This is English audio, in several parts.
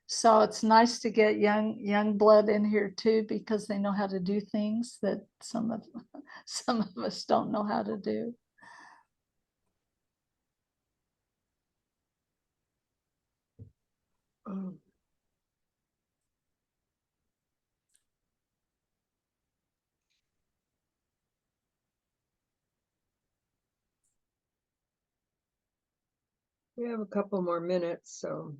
So it's nice to get young blood in here too, because they know how to do things that some of us don't know how to do. We have a couple more minutes, so.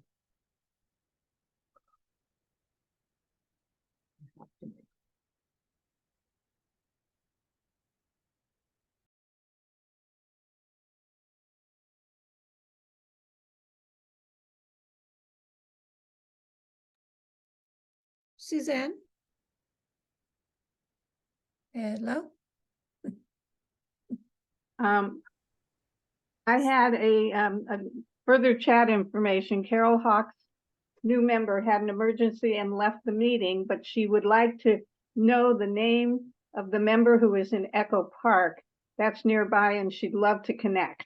Suzanne? Hello? I had a further chat information. Carol Hawk's new member had an emergency and left the meeting, but she would like to know the name of the member who is in Echo Park. That's nearby, and she'd love to connect.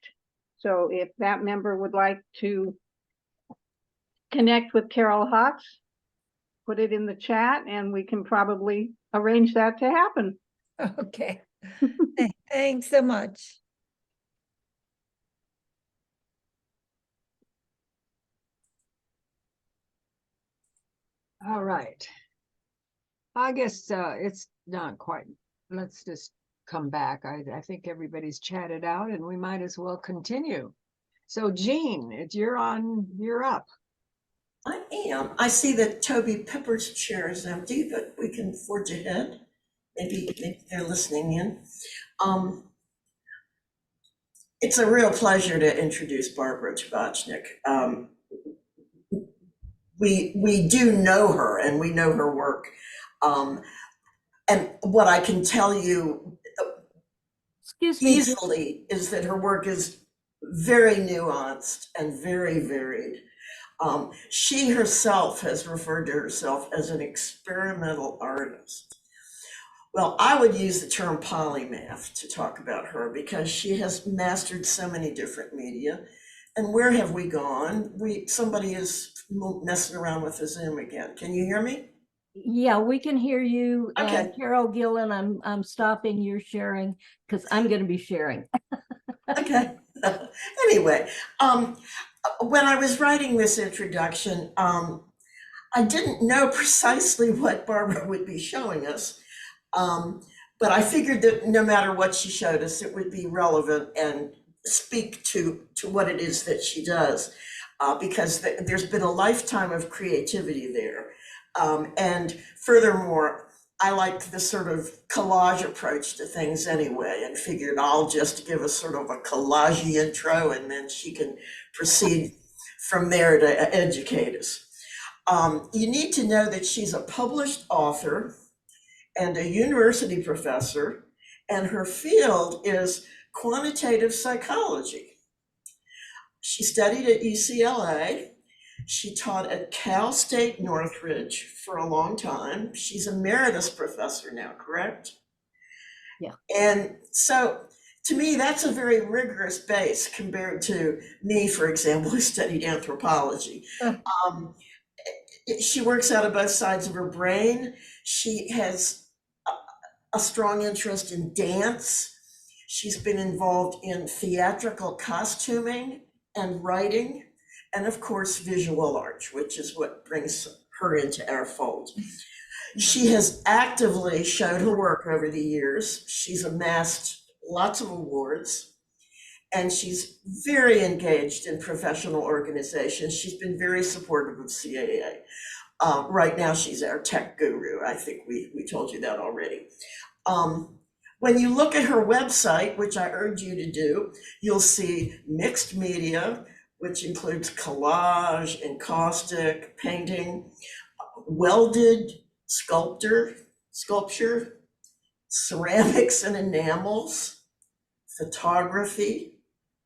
So if that member would like to connect with Carol Hawks, put it in the chat and we can probably arrange that to happen. Okay. Thanks so much. All right. I guess it's not quite. Let's just come back. I think everybody's chatted out and we might as well continue. So Jean, you're up. I am. I see that Toby Pepper's chair is empty, but we can forge ahead. Maybe they're listening in. It's a real pleasure to introduce Barbara Tabachnick. We do know her and we know her work. And what I can tell you easily is that her work is very nuanced and very varied. She herself has referred to herself as an experimental artist. Well, I would use the term polymath to talk about her because she has mastered so many different media. And where have we gone? Somebody is messing around with the Zoom again. Can you hear me? Yeah, we can hear you. Okay. And Carol Gillen, I'm stopping your sharing because I'm going to be sharing. Okay. Anyway, when I was writing this introduction, I didn't know precisely what Barbara would be showing us, but I figured that no matter what she showed us, it would be relevant and speak to what it is that she does, because there's been a lifetime of creativity there. And furthermore, I like the sort of collage approach to things anyway, and figured I'll just give us sort of a collage intro and then she can proceed from there to educate us. You need to know that she's a published author and a university professor, and her field is quantitative psychology. She studied at UCLA. She taught at Cal State Northridge for a long time. She's emeritus professor now, correct? Yeah. And so to me, that's a very rigorous base compared to me, for example, who studied anthropology. She works out of both sides of her brain. She has a strong interest in dance. She's been involved in theatrical costuming and writing, and of course, visual art, which is what brings her into our fold. She has actively showed her work over the years. She's amassed lots of awards, and she's very engaged in professional organizations. She's been very supportive of CAA. Right now, she's our tech guru. I think we told you that already. When you look at her website, which I urge you to do, you'll see mixed media, which includes collage, encaustic, painting, welded sculpture, ceramics and enamels, photography,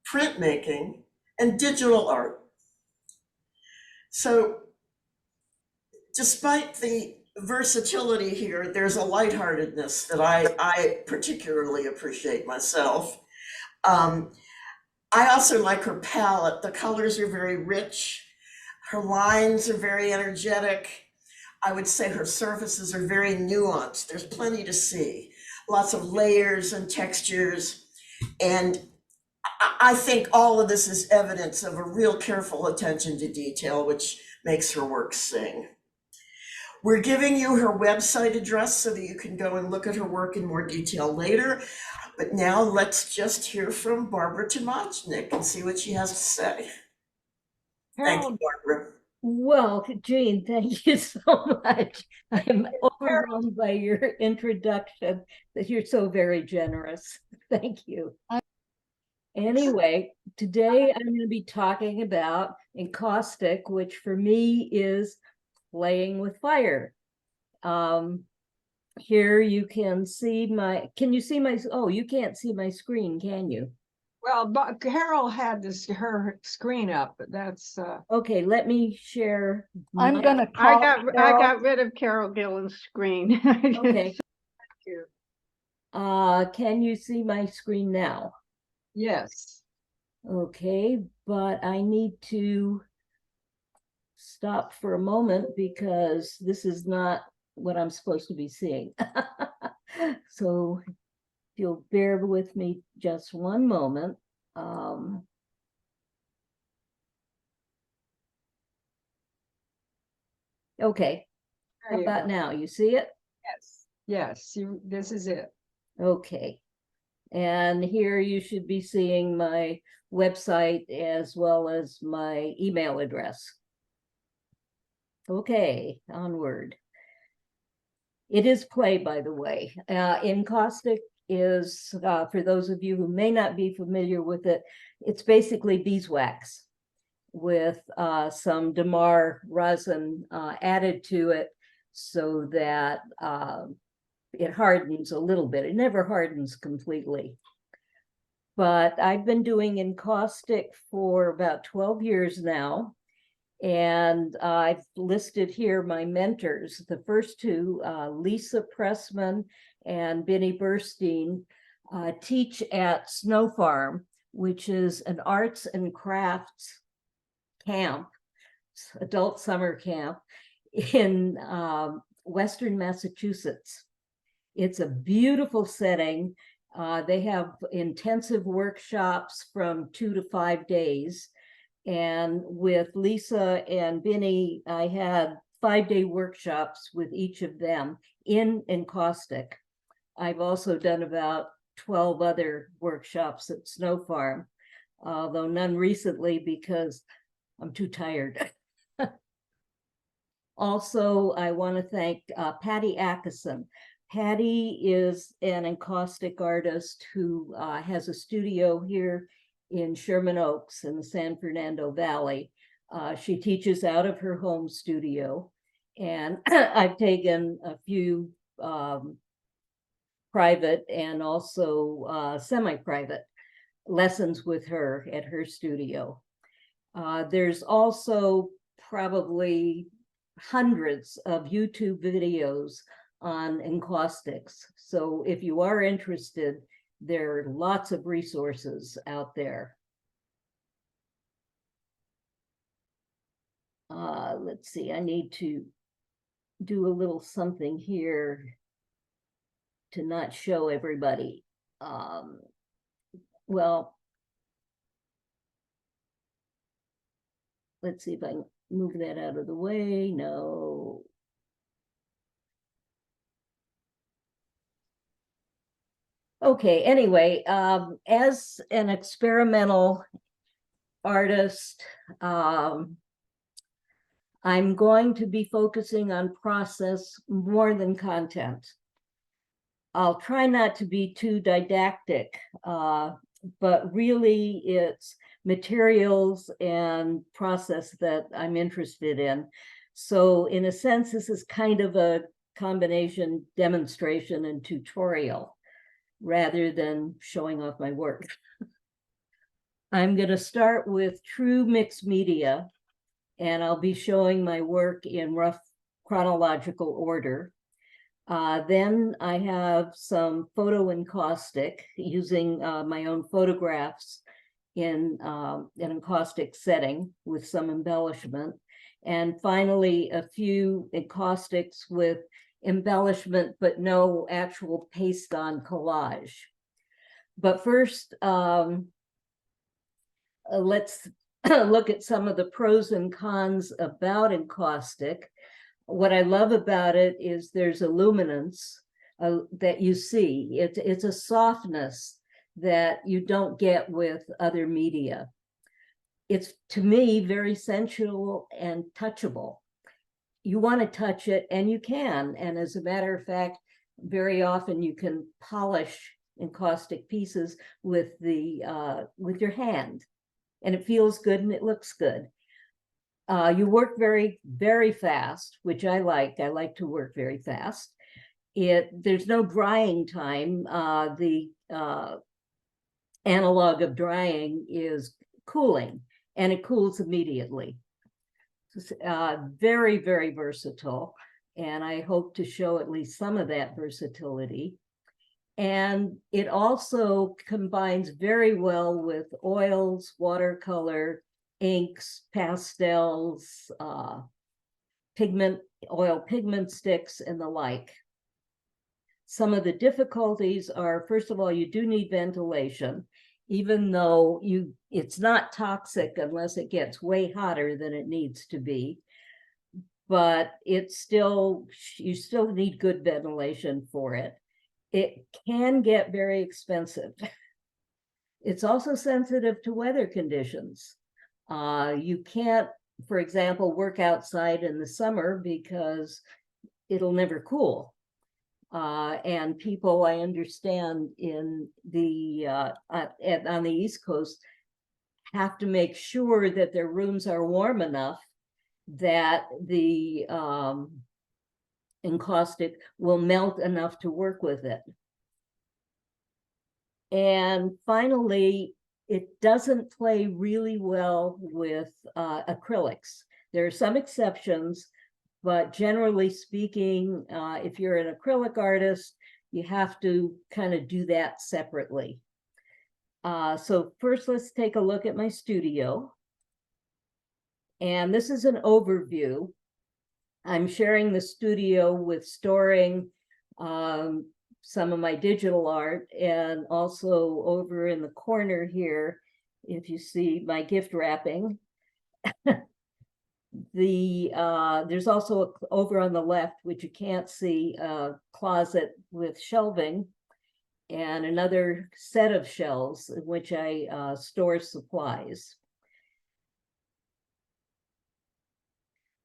printmaking, and digital art. So despite the versatility here, there's a lightheartedness that I particularly appreciate myself. I also like her palette. The colors are very rich. Her lines are very energetic. I would say her surfaces are very nuanced. There's plenty to see, lots of layers and textures. And I think all of this is evidence of a real careful attention to detail, which makes her work sing. We're giving you her website address so that you can go and look at her work in more detail later. But now let's just hear from Barbara Tabachnick and see what she has to say. Thank you, Carol, Barbara. Well, Jean, thank you so much. I'm overwhelmed by your introduction, that you're so very generous. Thank you. Anyway, today I'm going to be talking about encaustic, which for me is playing with fire. Here you can see my, can you see my, oh, you can't see my screen, can you? well, but Carol had her screen up, but that's Okay, let me share. I'm my- gonna I call got Carol. rid of Carol Gillen's screen. Okay, cute. can you see my screen now? Yes. Okay, but I need to stop for a moment because this is not what I'm supposed to be seeing. So if you'll bear with me just one moment. Okay, There how you about go. now? You see it? Yes. Yes. This is it. Okay. And here you should be seeing my website as well as my email address. Okay, onward. It is play, by the way. Encaustic is, for those of you who may not be familiar with it, it's basically beeswax with some Damar resin added to it so that it hardens a little bit. It never hardens completely. But I've been doing encaustic for about 12 years now. And I've listed here my mentors. The first two, Lisa Pressman and Benny Burstein, teach at Snow Farm, which is an arts and crafts camp, adult summer camp in Western Massachusetts. It's a beautiful setting. They have intensive workshops from 2 to 5 days. And with Lisa and Benny, I had 5-day workshops with each of them in encaustic. I've also done about 12 other workshops at Snow Farm, although none recently because I'm too tired. Also, I want to thank Patty Atkinson. Patty is an encaustic artist who has a studio here in Sherman Oaks in the San Fernando Valley. She teaches out of her home studio, and I've taken a few private and also semi-private lessons with her at her studio. There's also probably hundreds of YouTube videos on encaustics. So if you are interested, there are lots of resources out there. Let's see, I need to do a little something here to not show everybody. Well, let's see if I can move that out of the way. No. Okay, anyway, as an experimental artist, I'm going to be focusing on process more than content. I'll try not to be too didactic, but really it's materials and process that I'm interested in. So in a sense, this is kind of a combination demonstration and tutorial rather than showing off my work. I'm going to start with true mixed media, and I'll be showing my work in rough chronological order. Then I have some photo encaustic using my own photographs in an encaustic setting with some embellishment. And finally, a few encaustics with embellishment, but no actual paste on collage. But first, let's look at some of the pros and cons about encaustic. What I love about it is there's a luminance that you see. It's a softness that you don't get with other media. It's, to me, very sensual and touchable. You want to touch it, and you can. And as a matter of fact, very often you can polish encaustic pieces with your hand, and it feels good and it looks good. You work very, very fast, which I like. I like to work very fast. There's no drying time. The analog of drying is cooling, and it cools immediately. Very, very versatile, and I hope to show at least some of that versatility. And it also combines very well with oils, watercolor, inks, pastels, oil pigment sticks, and the like. Some of the difficulties are, first of all, you do need ventilation, even though it's not toxic unless it gets way hotter than it needs to be. But you still need good ventilation for it. It can get very expensive. It's also sensitive to weather conditions. You can't, for example, work outside in the summer because it'll never cool. And people, I understand, on the East Coast, have to make sure that their rooms are warm enough that the encaustic will melt enough to work with it. And finally, it doesn't play really well with acrylics. There are some exceptions, but generally speaking, if you're an acrylic artist, you have to kind of do that separately. So first, let's take a look at my studio. And this is an overview. I'm sharing the studio with storing some of my digital art, and also over in the corner here, if you see my gift wrapping. There's also over on the left, which you can't see, a closet with shelving and another set of shelves in which I store supplies.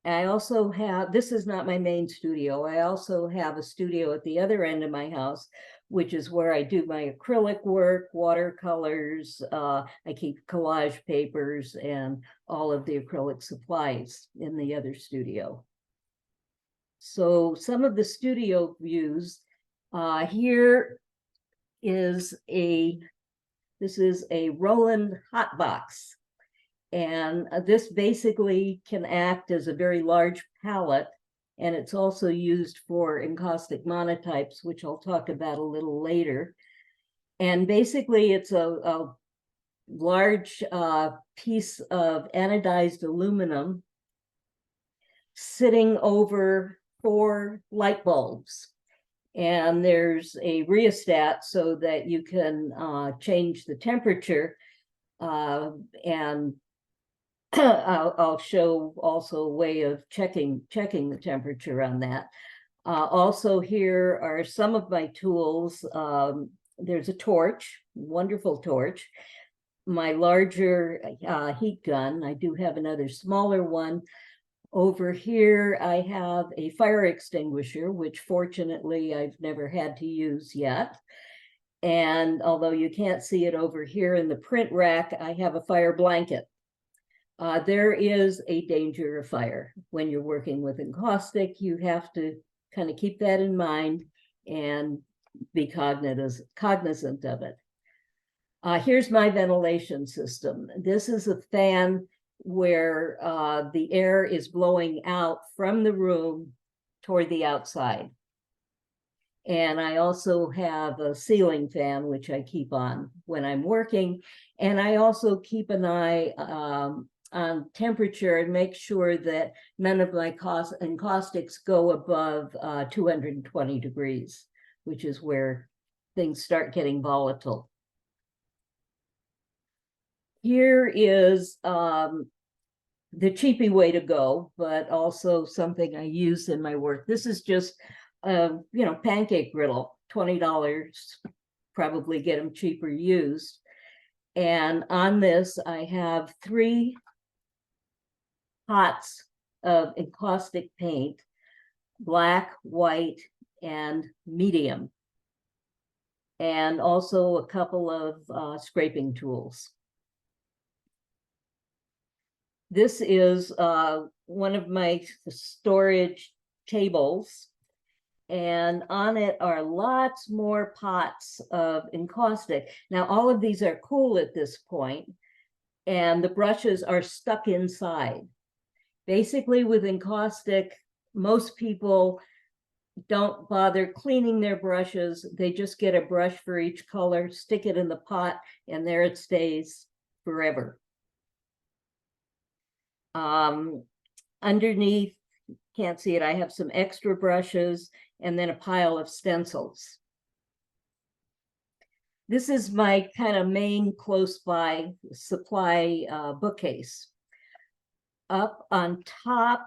I also have, this is not my main studio, I also have a studio at the other end of my house, which is where I do my acrylic work, watercolors, I keep collage papers, and all of the acrylic supplies in the other studio. So some of the studio views, here is this is a Roland hotbox. And this basically can act as a very large palette, and it's also used for encaustic monotypes, which I'll talk about a little later. And basically, it's a large piece of anodized aluminum sitting over 4 light bulbs. And there's a rheostat so that you can change the temperature, and I'll show also a way of checking the temperature on that. Also, here are some of my tools. There's a torch, wonderful torch. My larger heat gun. I do have another smaller one. Over here, I have a fire extinguisher, which fortunately I've never had to use yet. And although you can't see it over here in the print rack, I have a fire blanket. There is a danger of fire. When you're working with encaustic, you have to kind of keep that in mind and be cognizant of it. Here's my ventilation system. This is a fan where the air is blowing out from the room toward the outside. And I also have a ceiling fan, which I keep on when I'm working. And I also keep an eye temperature and make sure that none of my encaustics go above 220 degrees, which is where things start getting volatile. Here is the cheapy way to go, but also something I use in my work. This is just, pancake griddle, $20, probably get them cheaper used. And on this, I have 3 pots of encaustic paint, black, white, and medium. And also a couple of scraping tools. This is one of my storage tables, and on it are lots more pots of encaustic. Now, all of these are cool at this point, and the brushes are stuck inside. Basically, with encaustic, most people don't bother cleaning their brushes. They just get a brush for each color, stick it in the pot, and there it stays forever. Underneath, can't see it, I have some extra brushes and then a pile of stencils. This is my kind of main close by supply bookcase. Up on top,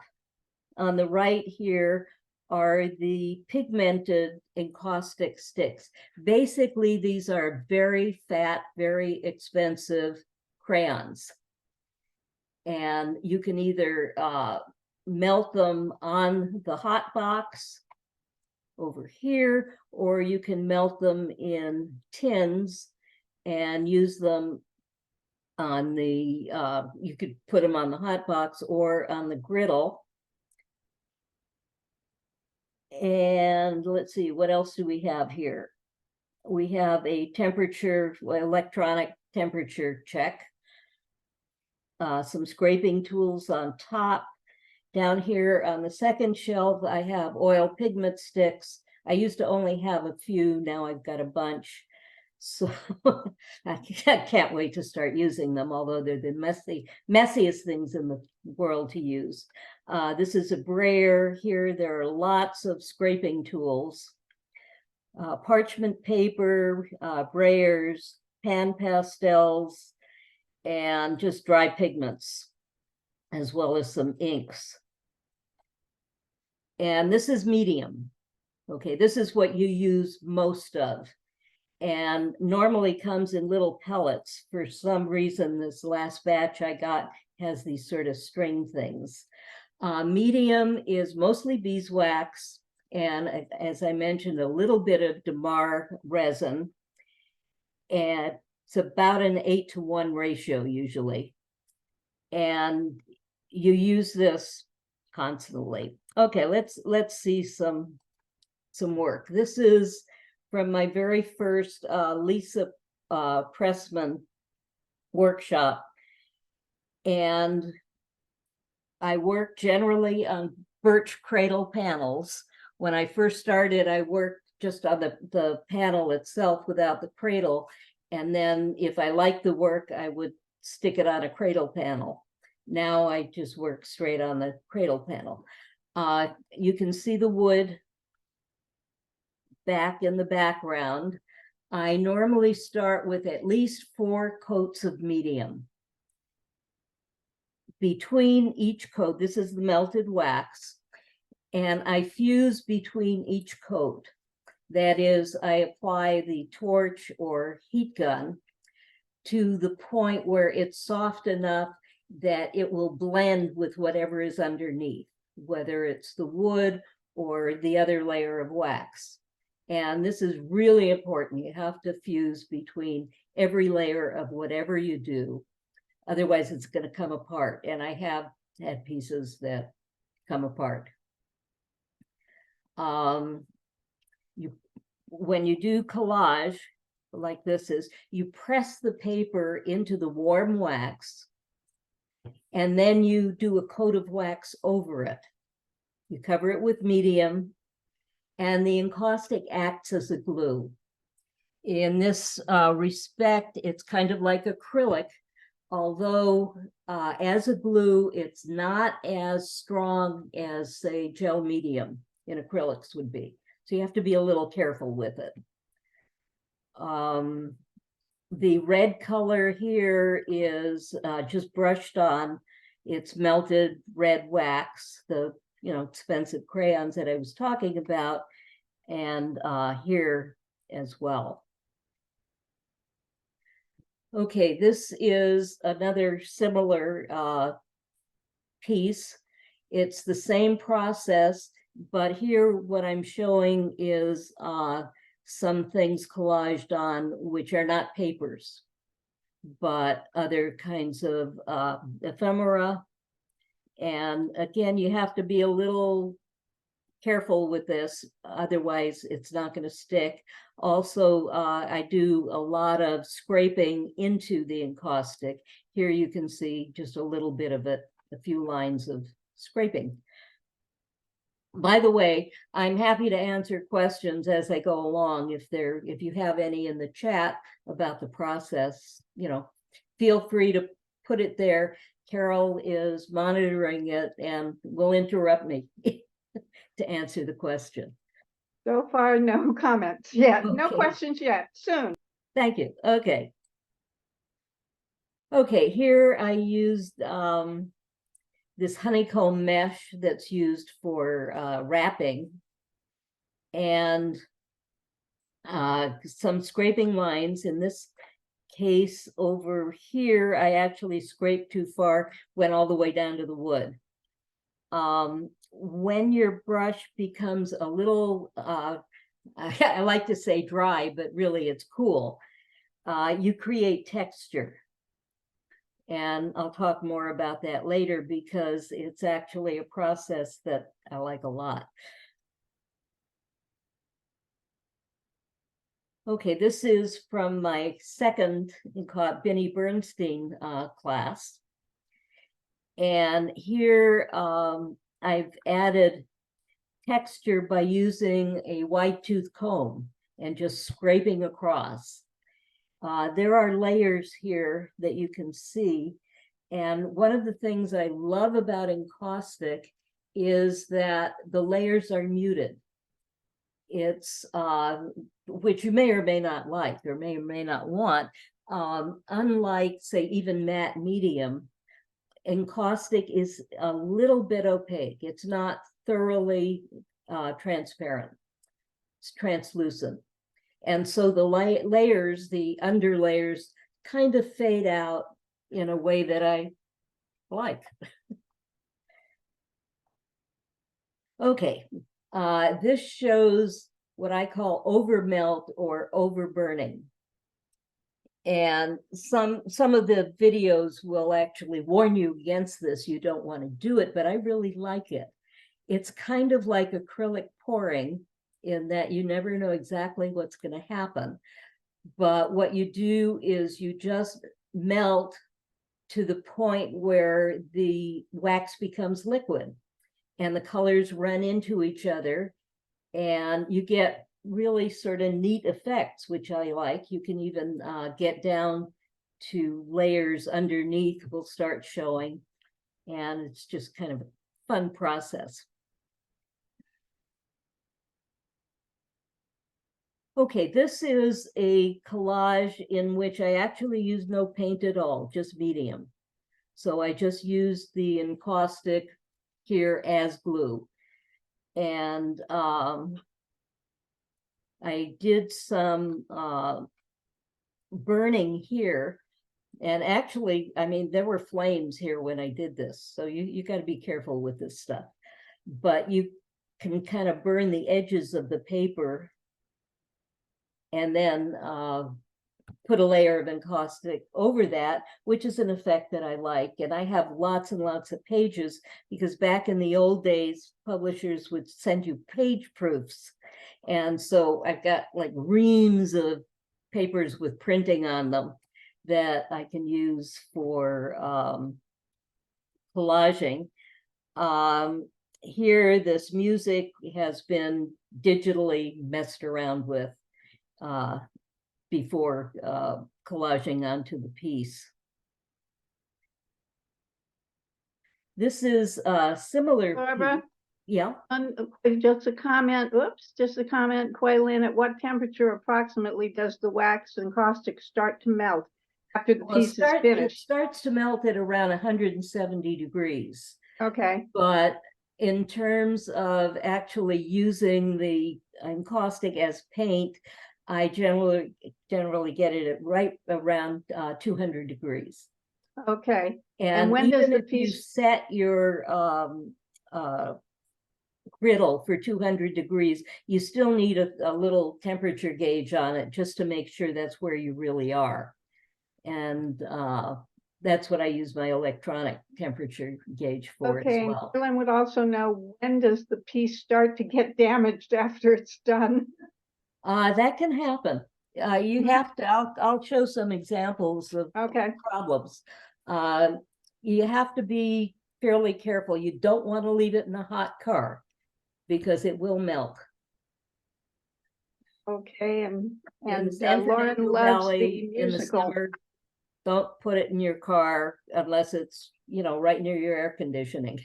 on the right here, are the pigmented encaustic sticks. Basically, these are very fat, very expensive crayons. And you can either melt them on the hot box over here, or you can melt them in tins and use them on the, you could put them on the hot box or on the griddle. And let's see, what else do we have here? We have a temperature, electronic temperature check. Some scraping tools on top. Down here on the second shelf, I have oil pigment sticks. I used to only have a few, now I've got a bunch. So I can't wait to start using them, although they're the messiest things in the world to use. This is a brayer. Here there are lots of scraping tools. Parchment paper, brayers, pan pastels, and just dry pigments, as well as some inks. And this is medium. Okay, this is what you use most of, and normally comes in little pellets. For some reason, this last batch I got has these sort of string things. Medium is mostly beeswax, and as I mentioned, a little bit of Damar resin, and it's about an 8-to-1 ratio usually. And you use this constantly. Okay, let's see some work. This is from my very first Lisa Pressman workshop. And I work generally on birch cradle panels. When I first started, I worked just on the panel itself without the cradle. And then if I liked the work, I would stick it on a cradle panel. Now I just work straight on the cradle panel. You can see the wood back in the background. I normally start with at least 4 coats of medium. Between each coat, this is the melted wax, and I fuse between each coat. That is, I apply the torch or heat gun to the point where it's soft enough that it will blend with whatever is underneath, whether it's the wood or the other layer of wax. And this is really important. You have to fuse between every layer of whatever you do. Otherwise, it's going to come apart. And I have had pieces that come apart. When you do collage, like this is, you press the paper into the warm wax, and then you do a coat of wax over it. You cover it with medium, and the encaustic acts as a glue. In this respect, it's kind of like acrylic, although as a glue, it's not as strong as, say, gel medium in acrylics would be. So you have to be a little careful with it. The red color here is just brushed on. It's melted red wax, the expensive crayons that I was talking about, and here as well. Okay, this is another similar piece. It's the same process, but here what I'm showing is some things collaged on which are not papers, but other kinds of ephemera. And again, you have to be a little careful with this, otherwise it's not going to stick. Also, I do a lot of scraping into the encaustic. Here you can see just a little bit of it, a few lines of scraping. By the way, I'm happy to answer questions as I go along. If you have any in the chat about the process, feel free to put it there. Carol is monitoring it and will interrupt me to answer the question. So far, no comments yet. No Okay. questions yet. Soon. Thank you. Okay. Okay, here I used this honeycomb mesh that's used for wrapping, and some scraping lines. In this case over here, I actually scraped too far, went all the way down to the wood. When your brush becomes a little, I like to say dry, but really it's cool, you create texture. And I'll talk more about that later because it's actually a process that I like a lot. Okay, this is from my second Benny Bernstein class. And here I've added texture by using a white tooth comb and just scraping across. There are layers here that you can see. And one of the things I love about encaustic is that the layers are muted. It's, which you may or may not like, or may not want. Unlike, say, even matte medium, encaustic is a little bit opaque. It's not thoroughly transparent. It's translucent. And so the layers, the underlayers, kind of fade out in a way that I like. Okay, this shows what I call overmelt or overburning. And some of the videos will actually warn you against this. You don't want to do it, but I really like it. It's kind of like acrylic pouring in that you never know exactly what's going to happen. But what you do is you just melt to the point where the wax becomes liquid and the colors run into each other, and you get really sort of neat effects, which I like. You can even get down to layers underneath will start showing, and it's just kind of a fun process. Okay, this is a collage in which I actually use no paint at all, just medium. So I just used the encaustic here as glue. And I did some burning here. And actually, I mean, there were flames here when I did this. So you got to be careful with this stuff. But you can kind of burn the edges of the paper and then put a layer of encaustic over that, which is an effect that I like. And I have lots and lots of pages because back in the old days, publishers would send you page proofs. And so I've got like reams of papers with printing on them that I can use for collaging. Here, this music has been digitally messed around with before collaging onto the piece. This is similar. Barbara? Yeah. Just a comment, just a comment, Quaylin, at what temperature approximately does the wax and caustic start to melt after the Well, piece is it finished? starts to melt at around 170 degrees. Okay, But in terms of actually using the encaustic as paint, I generally get it at right around 200 degrees. okay. And when does even the if you piece- set your griddle for 200 degrees, you still need a little temperature gauge on it just to make sure that's where you really are. And that's what I use my electronic temperature gauge for as Okay, and well. Quaylin would also know, when does the piece start to get damaged after it's done? That can happen. You Mhm. have to, I'll show some examples of Okay, problems. You have to be fairly careful. You don't want to leave it in a hot car because it will melt. okay, In and San Lauren Fernando loves Valley the in the musical. summer, don't put it in your car unless it's, right near your air conditioning.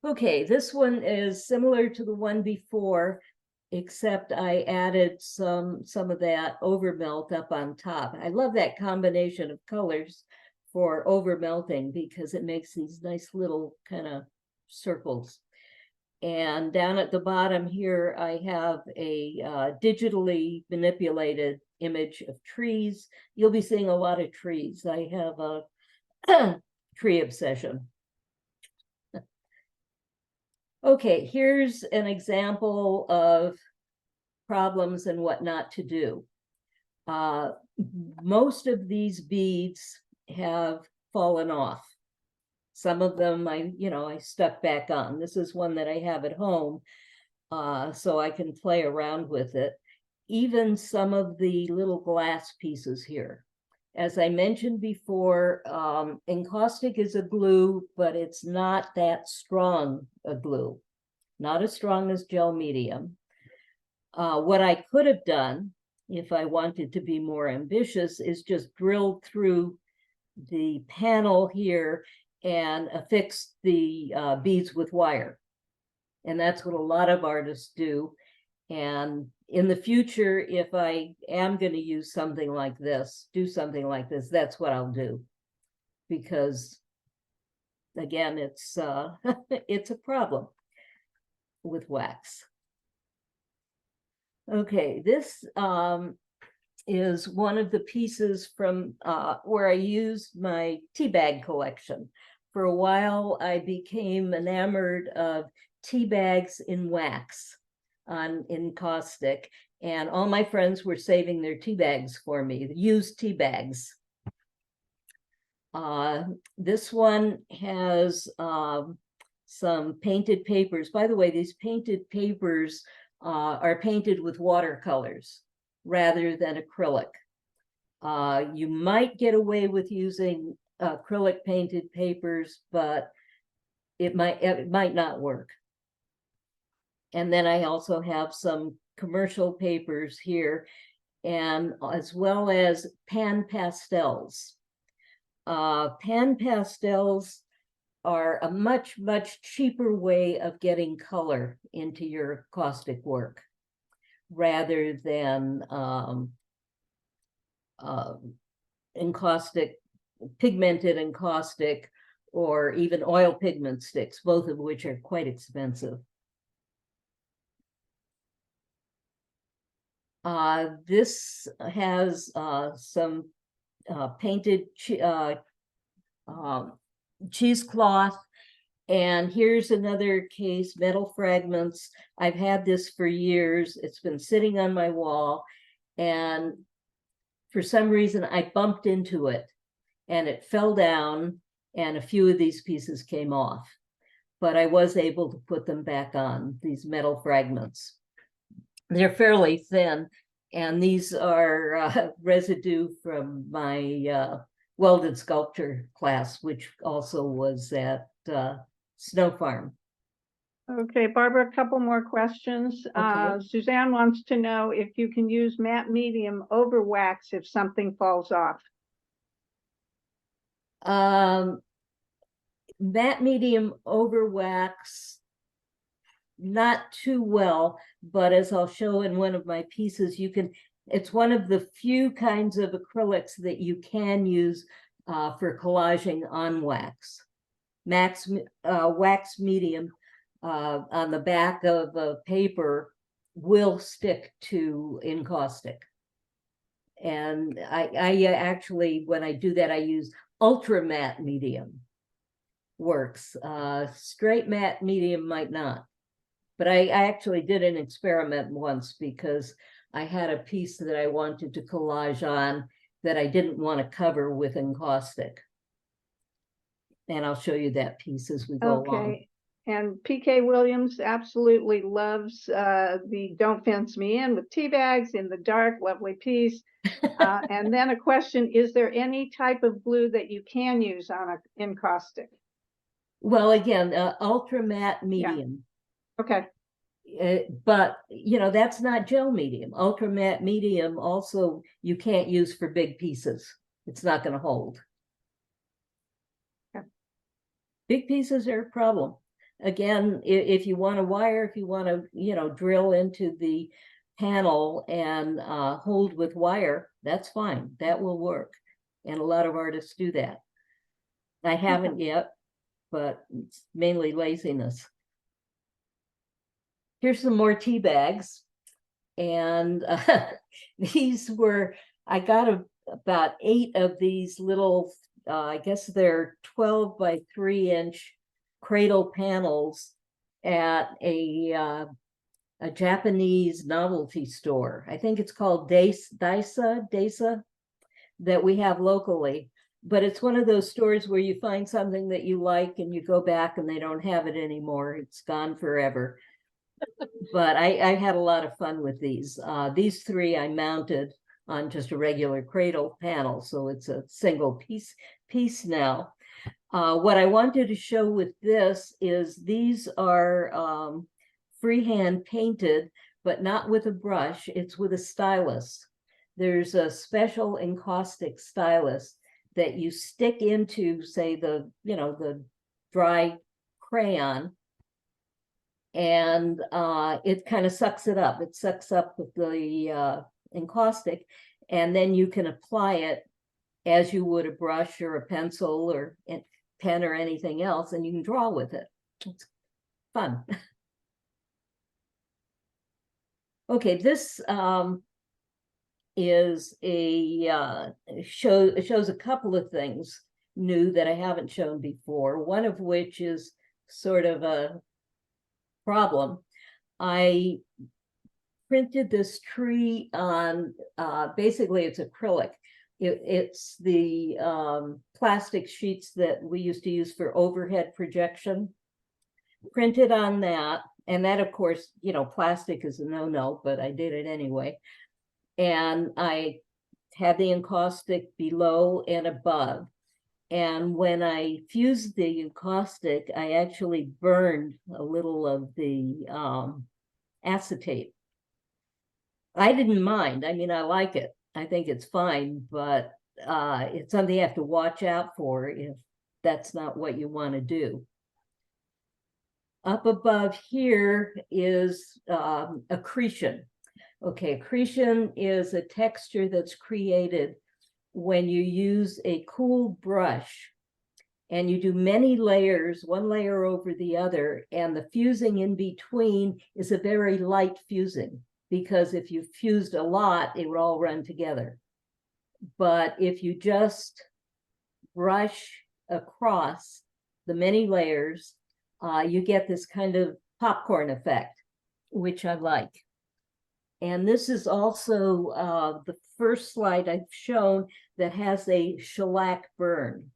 Okay, this one is similar to the one before, except I added some of that overmelt up on top. I love that combination of colors for overmelting because it makes these nice little kind of circles. And down at the bottom here, I have a digitally manipulated image of trees. You'll be seeing a lot of trees. I have a tree obsession. Okay, here's an example of problems and what not to do. Most of these beads have fallen off. Some of them I stuck back on. This is one that I have at home, so I can play around with it. Even some of the little glass pieces here. As I mentioned before, encaustic is a glue, but it's not that strong a glue. Not as strong as gel medium. What I could have done, if I wanted to be more ambitious, is just drilled through the panel here and affix the beads with wire. And that's what a lot of artists do. And in the future, if I am going to use something like this, that's what I'll do. Because again, it's it's a problem with wax. Okay, this is one of the pieces from where I used my tea bag collection. For a while, I became enamored of tea bags in wax on encaustic, and all my friends were saving their tea bags for me, used tea bags. This one has some painted papers. By the way, these painted papers are painted with watercolors rather than acrylic. You might get away with using acrylic painted papers, but it might not work. And then I also have some commercial papers here, and as well as pan pastels. Pan pastels are a much, much cheaper way of getting color into your caustic work rather than encaustic, pigmented encaustic, or even oil pigment sticks, both of which are quite expensive. This has some painted cheesecloth. And here's another case, metal fragments. I've had this for years. It's been sitting on my wall. And for some reason, I bumped into it and it fell down and a few of these pieces came off. But I was able to put them back on, these metal fragments. They're fairly thin. And these are residue from my welded sculpture class, which also was at Snow Farm. Okay, Barbara, a couple more questions. Okay. Suzanne wants to know if you can use matte medium over wax if something falls off. Matte medium over wax, not too well, but as I'll show in one of my pieces, it's one of the few kinds of acrylics that you can use for collaging on wax. Wax medium on the back of a paper will stick to encaustic. And I actually, when I do that, I use ultra matte medium works. Straight matte medium might not. But I actually did an experiment once because I had a piece that I wanted to collage on that I didn't want to cover with encaustic. And I'll show you that piece as we go along. Okay, and PK Williams absolutely loves the Don't Fence Me In with tea bags in the dark, lovely piece. And then a question, is there any type of glue that you can use on an encaustic? Well, again, ultra matte medium. Okay, But, you know, that's not gel medium. Ultra matte medium also you can't use for big pieces. It's not going to hold. Okay. Big pieces are a problem. Again, if you want to wire, if you want to, you know, drill into the panel and hold with wire, that's fine. That will work. And a lot of artists do that. I haven't yet, but it's mainly laziness. Here's some more tea bags. And these were, I got about 8 of these little, I guess they're 12 by 3-inch cradle panels at a Japanese novelty store. I think it's called Daisa, that we have locally. But it's one of those stores where you find something that you like and you go back and they don't have it anymore. It's gone forever. But I had a lot of fun with these. These 3 I mounted on just a regular cradle panel, so it's a single piece now. What I wanted to show with this is these are freehand painted, but not with a brush. It's with a stylus. There's a special encaustic stylus that you stick into, say, the dry crayon, and it kind of sucks it up. It sucks up the encaustic, and then you can apply it as you would a brush or a pencil or a pen or anything else, and you can draw with it. It's fun. Okay, this is shows a couple of things new that I haven't shown before, one of which is sort of a problem. I printed this tree on, basically it's acrylic. It's the plastic sheets that we used to use for overhead projection. Printed on that, and that, of course, you know, plastic is a no-no, but I did it anyway. And I had the encaustic below and above. And when I fused the encaustic, I actually burned a little of the acetate. I didn't mind. I mean, I like it. I think it's fine, but it's something you have to watch out for if that's not what you want to do. Up above here is accretion. Okay, accretion is a texture that's created when you use a cool brush and you do many layers, one layer over the other, and the fusing in between is a very light fusing, because if you fused a lot, it would all run together. But if you just brush across the many layers, you get this kind of popcorn effect, which I like. And this is also the first slide I've shown that has a shellac burn.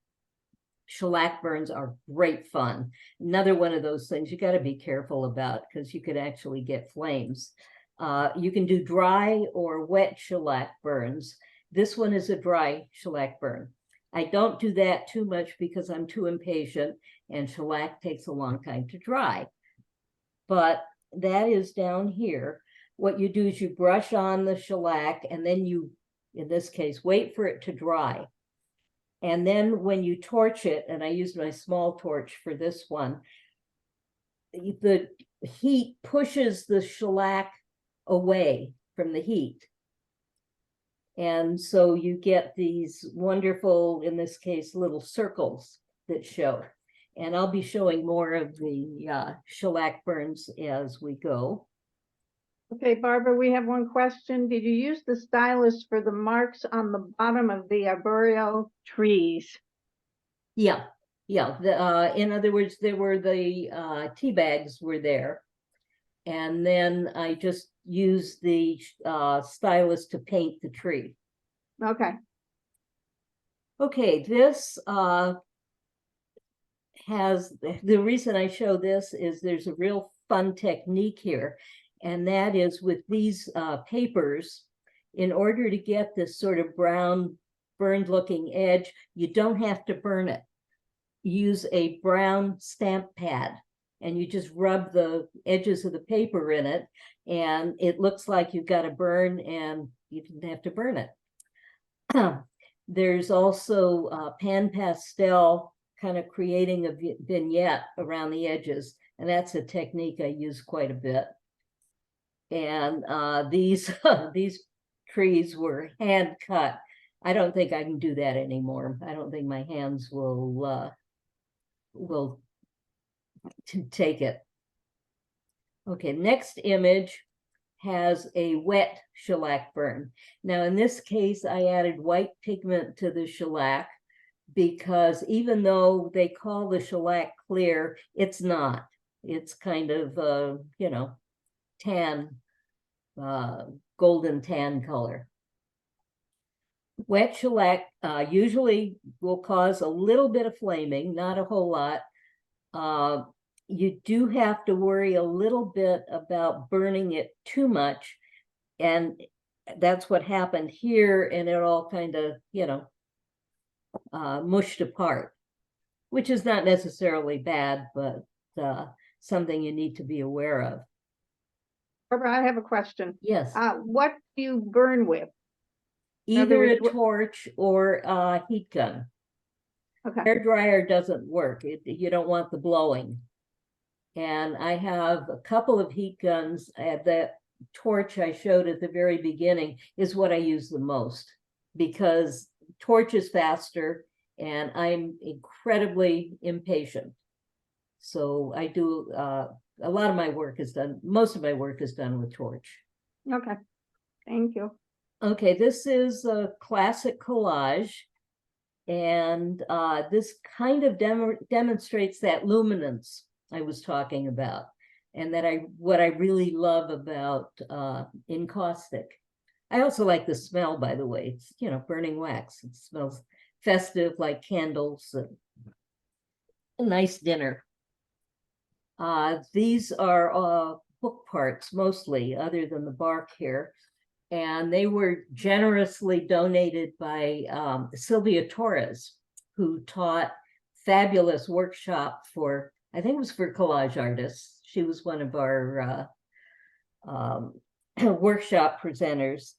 Shellac burns are great fun. Another one of those things you got to be careful about because you could actually get flames. You can do dry or wet shellac burns. This one is a dry shellac burn. I don't do that too much because I'm too impatient and shellac takes a long time to dry. But that is down here. What you do is you brush on the shellac and then you, in this case, wait for it to dry. And then when you torch it, and I used my small torch for this one, the heat pushes the shellac away from the heat. And so you get these wonderful, in this case, little circles that show. And I'll be showing more of the shellac burns as we go. Okay, Barbara, we have one question. Did you use the stylus for the marks on the bottom of the arboreal trees? Yeah, yeah. In other words, there were the tea bags were there. And then I just used the stylus to paint the tree. Okay, Okay, this has, the reason I show this is there's a real fun technique here. And that is with these papers, in order to get this sort of brown burned looking edge, you don't have to burn it. Use a brown stamp pad and you just rub the edges of the paper in it and it looks like you've got a burn and you didn't have to burn it. There's also pan pastel, kind of creating a vignette around the edges, and that's a technique I use quite a bit. And these trees were hand cut. I don't think I can do that anymore. I don't think my hands will take it. Okay, next image has a wet shellac burn. Now in this case, I added white pigment to the shellac because even though they call the shellac clear, it's not. It's kind of, you know, tan, golden tan color. Wet shellac usually will cause a little bit of flaming, not a whole lot. You do have to worry a little bit about burning it too much. And that's what happened here. And it all kind of, you know, mushed apart, which is not necessarily bad, but something you need to be aware of. Barbara, I have a question. Yes. What do you burn with? Either a words, torch or a heat gun. Okay, Hair dryer doesn't work. You don't want the blowing. And I have a couple of heat guns. That torch I showed at the very beginning is what I use the most because torch is faster and I'm incredibly impatient. So I do, a lot of my work is done, most of my work is done with torch. okay, thank you. Okay, this is a classic collage. And this kind of demonstrates that luminance I was talking about, and that what I really love about encaustic. I also like the smell, by the way. It's, you know, burning wax. It smells festive, like candles. A nice dinner. These are book parts mostly, other than the bark here. And they were generously donated by Sylvia Torres, who taught fabulous workshop for, I think it was for collage artists. She was one of our workshop presenters.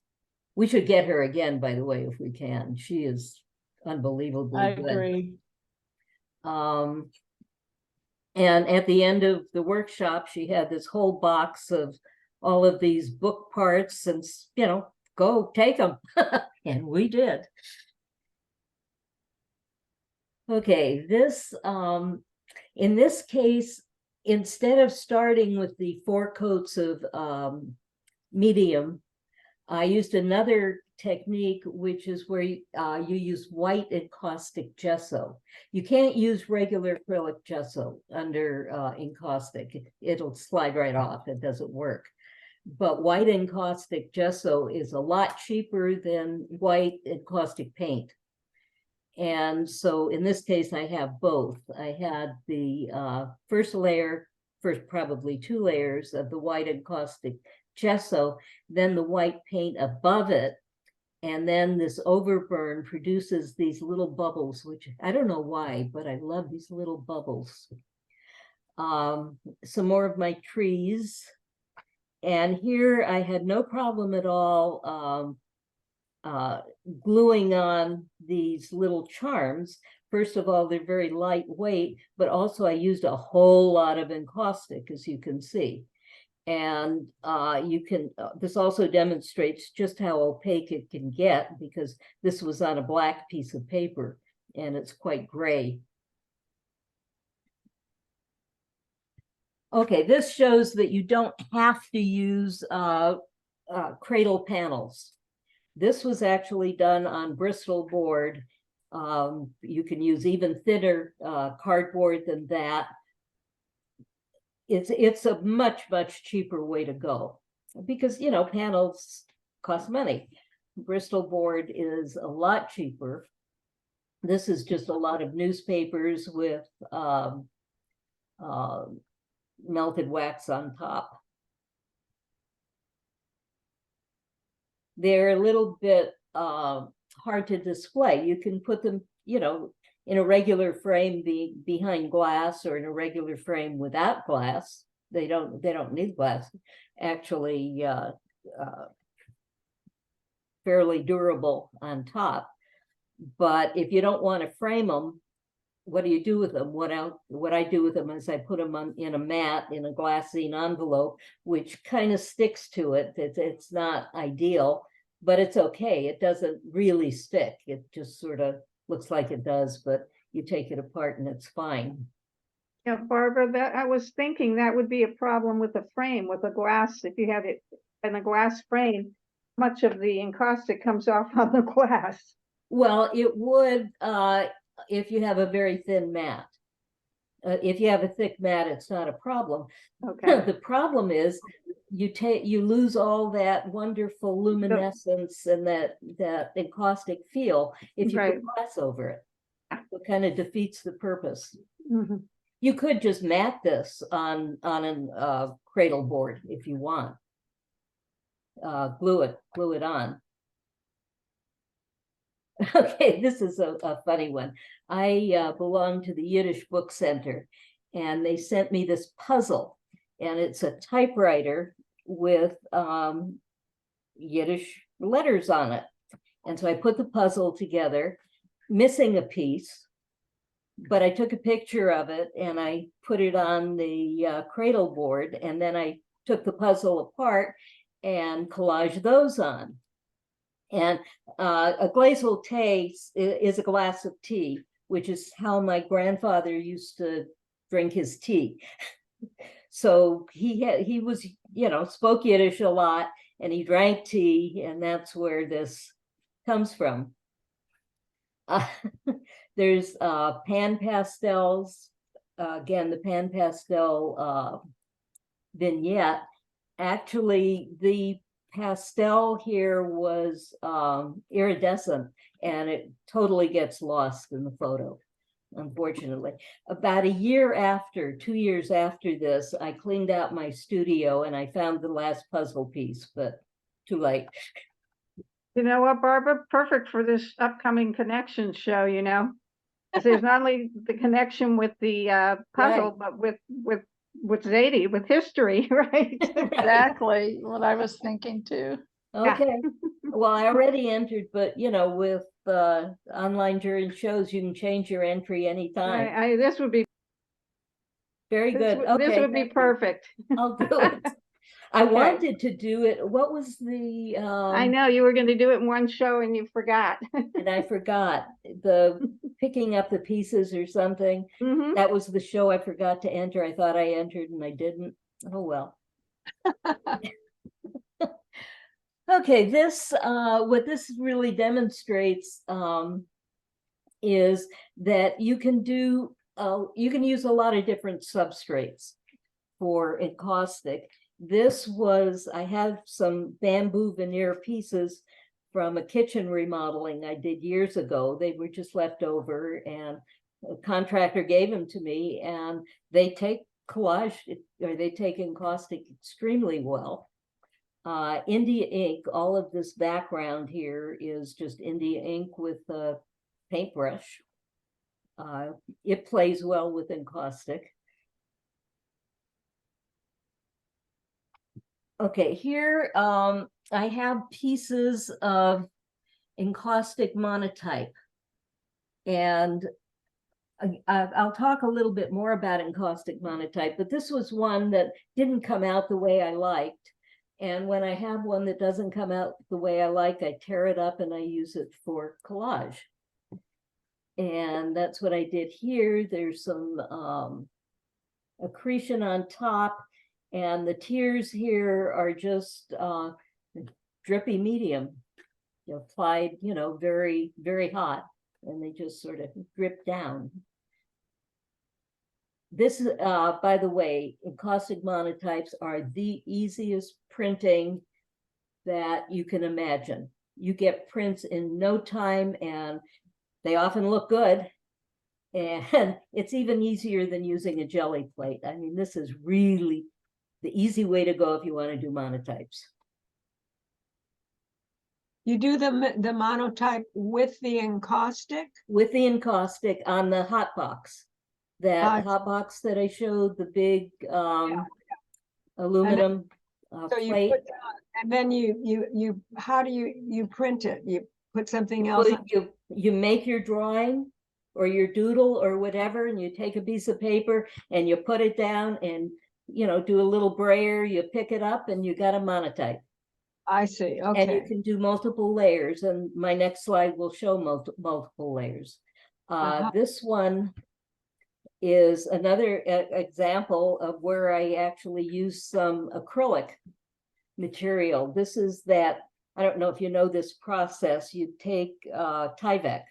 We should get her again, by the way, if we can. She is unbelievably good. I agree. And at the end of the workshop, she had this whole box of all of these book parts and, you know, go take them. And we did. Okay, this, in this case, instead of starting with the 4 coats of medium, I used another technique, which is where you use white encaustic gesso. You can't use regular acrylic gesso under encaustic. It'll slide right off. It doesn't work. But white encaustic gesso is a lot cheaper than white encaustic paint. And so in this case, I have both. I had the first layer, probably 2 layers of the white encaustic gesso, then the white paint above it. And then this overburn produces these little bubbles, which I don't know why, but I love these little bubbles. Some more of my trees. And here I had no problem at all gluing on these little charms. First of all, they're very lightweight, but also I used a whole lot of encaustic, as you can see. And this also demonstrates just how opaque it can get, because this was on a black piece of paper and it's quite gray. Okay, this shows that you don't have to use cradle panels. This was actually done on Bristol board. You can use even thinner cardboard than that. It's a much cheaper way to go, because panels cost money. Bristol board is a lot cheaper. This is just a lot of newspapers with melted wax on top. They're a little bit hard to display. You can put them, in a regular frame behind glass, or in a regular frame without glass. They don't need glass. Actually, fairly durable on top. But if you don't want to frame them, what do you do with them? What I do with them is I put them in a mat in a glassine envelope, which kind of sticks to it. It's not ideal, but it's okay. It doesn't really stick. It just sort of looks like it does, but you take it apart and it's fine. Yeah, Barbara, that I was thinking that would be a problem with a frame, with a glass. If you have it in a glass frame, much of the encaustic comes off on the glass. Well, it would if you have a very thin mat. If you have a thick mat, it's not a problem. Okay. The problem is you lose all that wonderful luminescence and that encaustic feel if you Right. put glass over it. It kind of defeats the purpose. Mhm. You could just mat this on a cradle board if you want. Glue it on. Okay, this is a funny one. I belong to the Yiddish Book Center, and they sent me this puzzle, and it's a typewriter with Yiddish letters on it. And so I put the puzzle together, missing a piece, but I took a picture of it and I put it on the cradle board, and then I took the puzzle apart and collaged those on. And a glazel tea is a glass of tea, which is how my grandfather used to drink his tea. So he was, spoke Yiddish a lot, and he drank tea, and that's where this comes from. There's pan pastels. Again, the pan pastel vignette. Actually, the pastel here was iridescent, and it totally gets lost in the photo, unfortunately. About 2 years after this, I cleaned out my studio and I found the last puzzle piece, but too late. You know what, Barbara? Perfect for this upcoming connection show, 'Cause there's not only the connection with the puzzle, but with Zadie, with history, right? Exactly what I was thinking too. Okay. Well, I already entered, but with online jury shows, you can change your entry anytime. This would be Very good. Okay, this would be thank you. perfect. I'll do it. I Okay. wanted to do it. What was the I know you were going to do it in one show and you forgot. and I forgot the picking up the pieces or something. Mhm. That was the show I forgot to enter. I thought I entered and I didn't. Oh well. Okay, what this really demonstrates is that you can use a lot of different substrates for encaustic. I have some bamboo veneer pieces from a kitchen remodeling I did years ago. They were just left over, and a contractor gave them to me, and they take encaustic extremely well. India ink, all of this background here is just India ink with a paintbrush. It plays well with encaustic. Okay, here I have pieces of encaustic monotype. And I'll talk a little bit more about encaustic monotype, but this was one that didn't come out the way I liked. And when I have one that doesn't come out the way I like, I tear it up and I use it for collage. And that's what I did here. There's some accretion on top, and the tears here are just drippy medium, applied, very, very hot, and they just sort of drip down. This, by the way, encaustic monotypes are the easiest printing that you can imagine. You get prints in no time, and they often look good. And it's even easier than using a jelly plate. I mean, this is really the easy way to go if you want to do monotypes. You do the monotype with the encaustic? With the encaustic on the hot box. That hot box that I showed, the big aluminum So plate. you put and then you how do you print it? You put something else on? You make your drawing or your doodle or whatever, and you take a piece of paper and you put it down and do a little brayer, you pick it up, and you got a monotype. I see. Okay. And you can do multiple layers, and my next slide will show multiple layers. This one is another example of where I actually use some acrylic material. This is that, I don't know if you know this process, you take Tyvek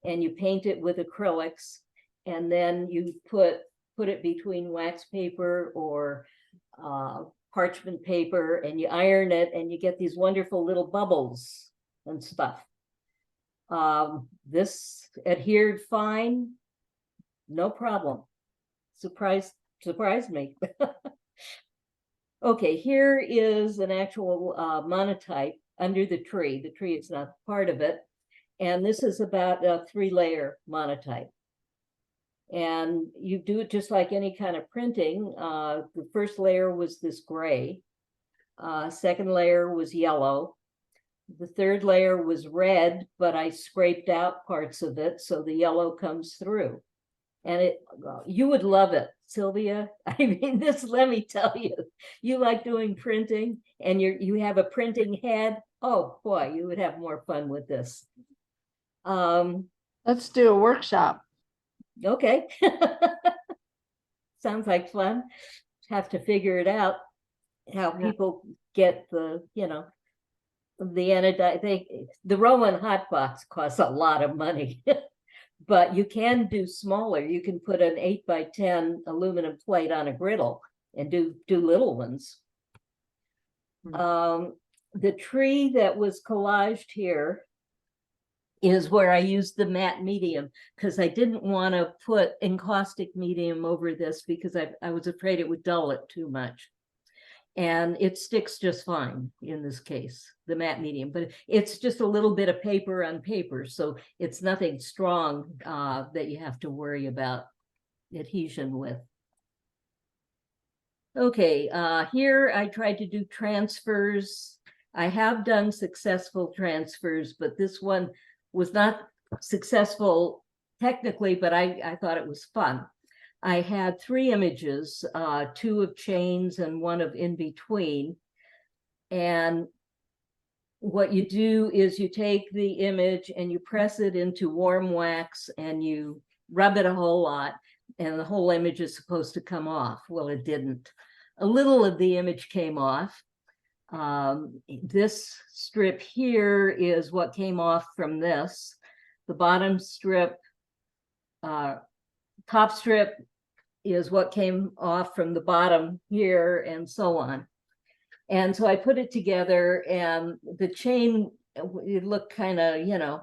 and you paint it with acrylics, and then you put it between wax paper or parchment paper, and you iron it, and you get these wonderful little bubbles and stuff. This adhered fine, no problem. Surprised me. Okay, here is an actual monotype under the tree. The tree is not part of it. And this is about a 3-layer monotype. And you do it just like any kind of printing. The first layer was this gray. Second layer was yellow. The third layer was red, but I scraped out parts of it so the yellow comes through. And you would love it, Sylvia. I mean, this, let me tell you, you like doing printing and you have a printing head. Oh boy, you would have more fun with this. Let's do a workshop. Okay. Sounds like fun. Have to figure it out how people get the, the anodine. The Roman hot box costs a lot of money. But you can do smaller. You can put an 8x10 aluminum plate on a griddle and do little ones. The tree that was collaged here is where I used the matte medium, because I didn't want to put encaustic medium over this because I was afraid it would dull it too much. And it sticks just fine in this case, the matte medium, but it's just a little bit of paper on paper. So it's nothing strong that you have to worry about adhesion with. Okay, here I tried to do transfers. I have done successful transfers, but this one was not successful technically, but I thought it was fun. I had 3 images, 2 of chains and 1 of in between. And what you do is you take the image and you press it into warm wax and you rub it a whole lot, and the whole image is supposed to come off. Well, it didn't. A little of the image came off. This strip here is what came off from this. The bottom strip, top strip is what came off from the bottom here, and so on. And so I put it together, and the chain, it looked kind of,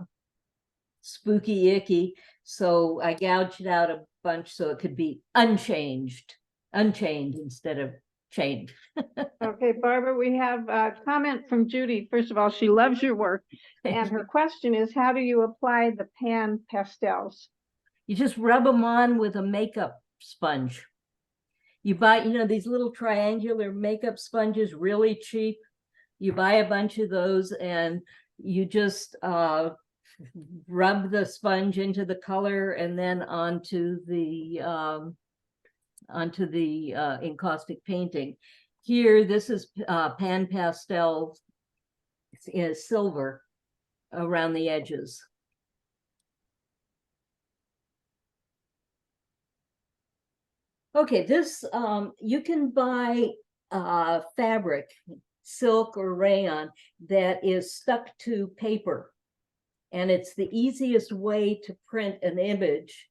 spooky, icky. So I gouged out a bunch so it could be unchained instead of chained. Okay, Barbara, we have a comment from Judy. First of all, she loves your work. And her question is, how do you apply the pan pastels? You just rub them on with a makeup sponge. You buy, these little triangular makeup sponges, really cheap. You buy a bunch of those and you just rub the sponge into the color and then onto the encaustic painting. Here, this is pan pastel is silver around the edges. Okay, this you can buy fabric, silk or rayon that is stuck to paper, and it's the easiest way to print an image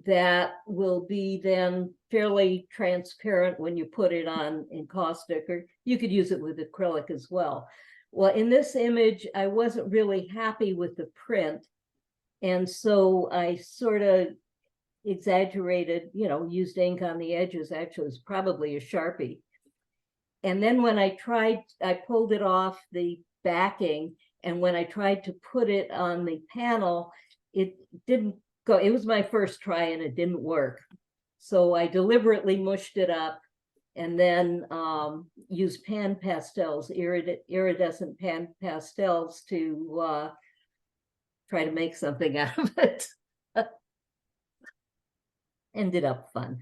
that will be then fairly transparent when you put it on encaustic, or you could use it with acrylic as well. Well, in this image, I wasn't really happy with the print, and so I sort of exaggerated, you know, used ink on the edges. Actually, it's probably a Sharpie. And then when I pulled it off the backing, and when I tried to put it on the panel, it didn't go. It was my first try and it didn't work. So I deliberately mushed it up and then used pan pastels, iridescent pan pastels to try to make something out of it. Ended up fun.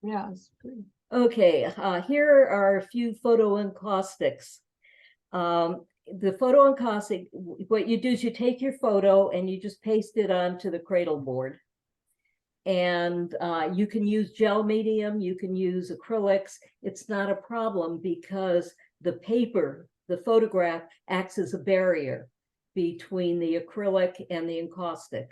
Yeah, it's pretty. Okay, here are a few photo encaustics. The photo encaustic, what you do is you take your photo and you just paste it onto the cradle board. And you can use gel medium, you can use acrylics. It's not a problem because the paper, the photograph, acts as a barrier between the acrylic and the encaustic.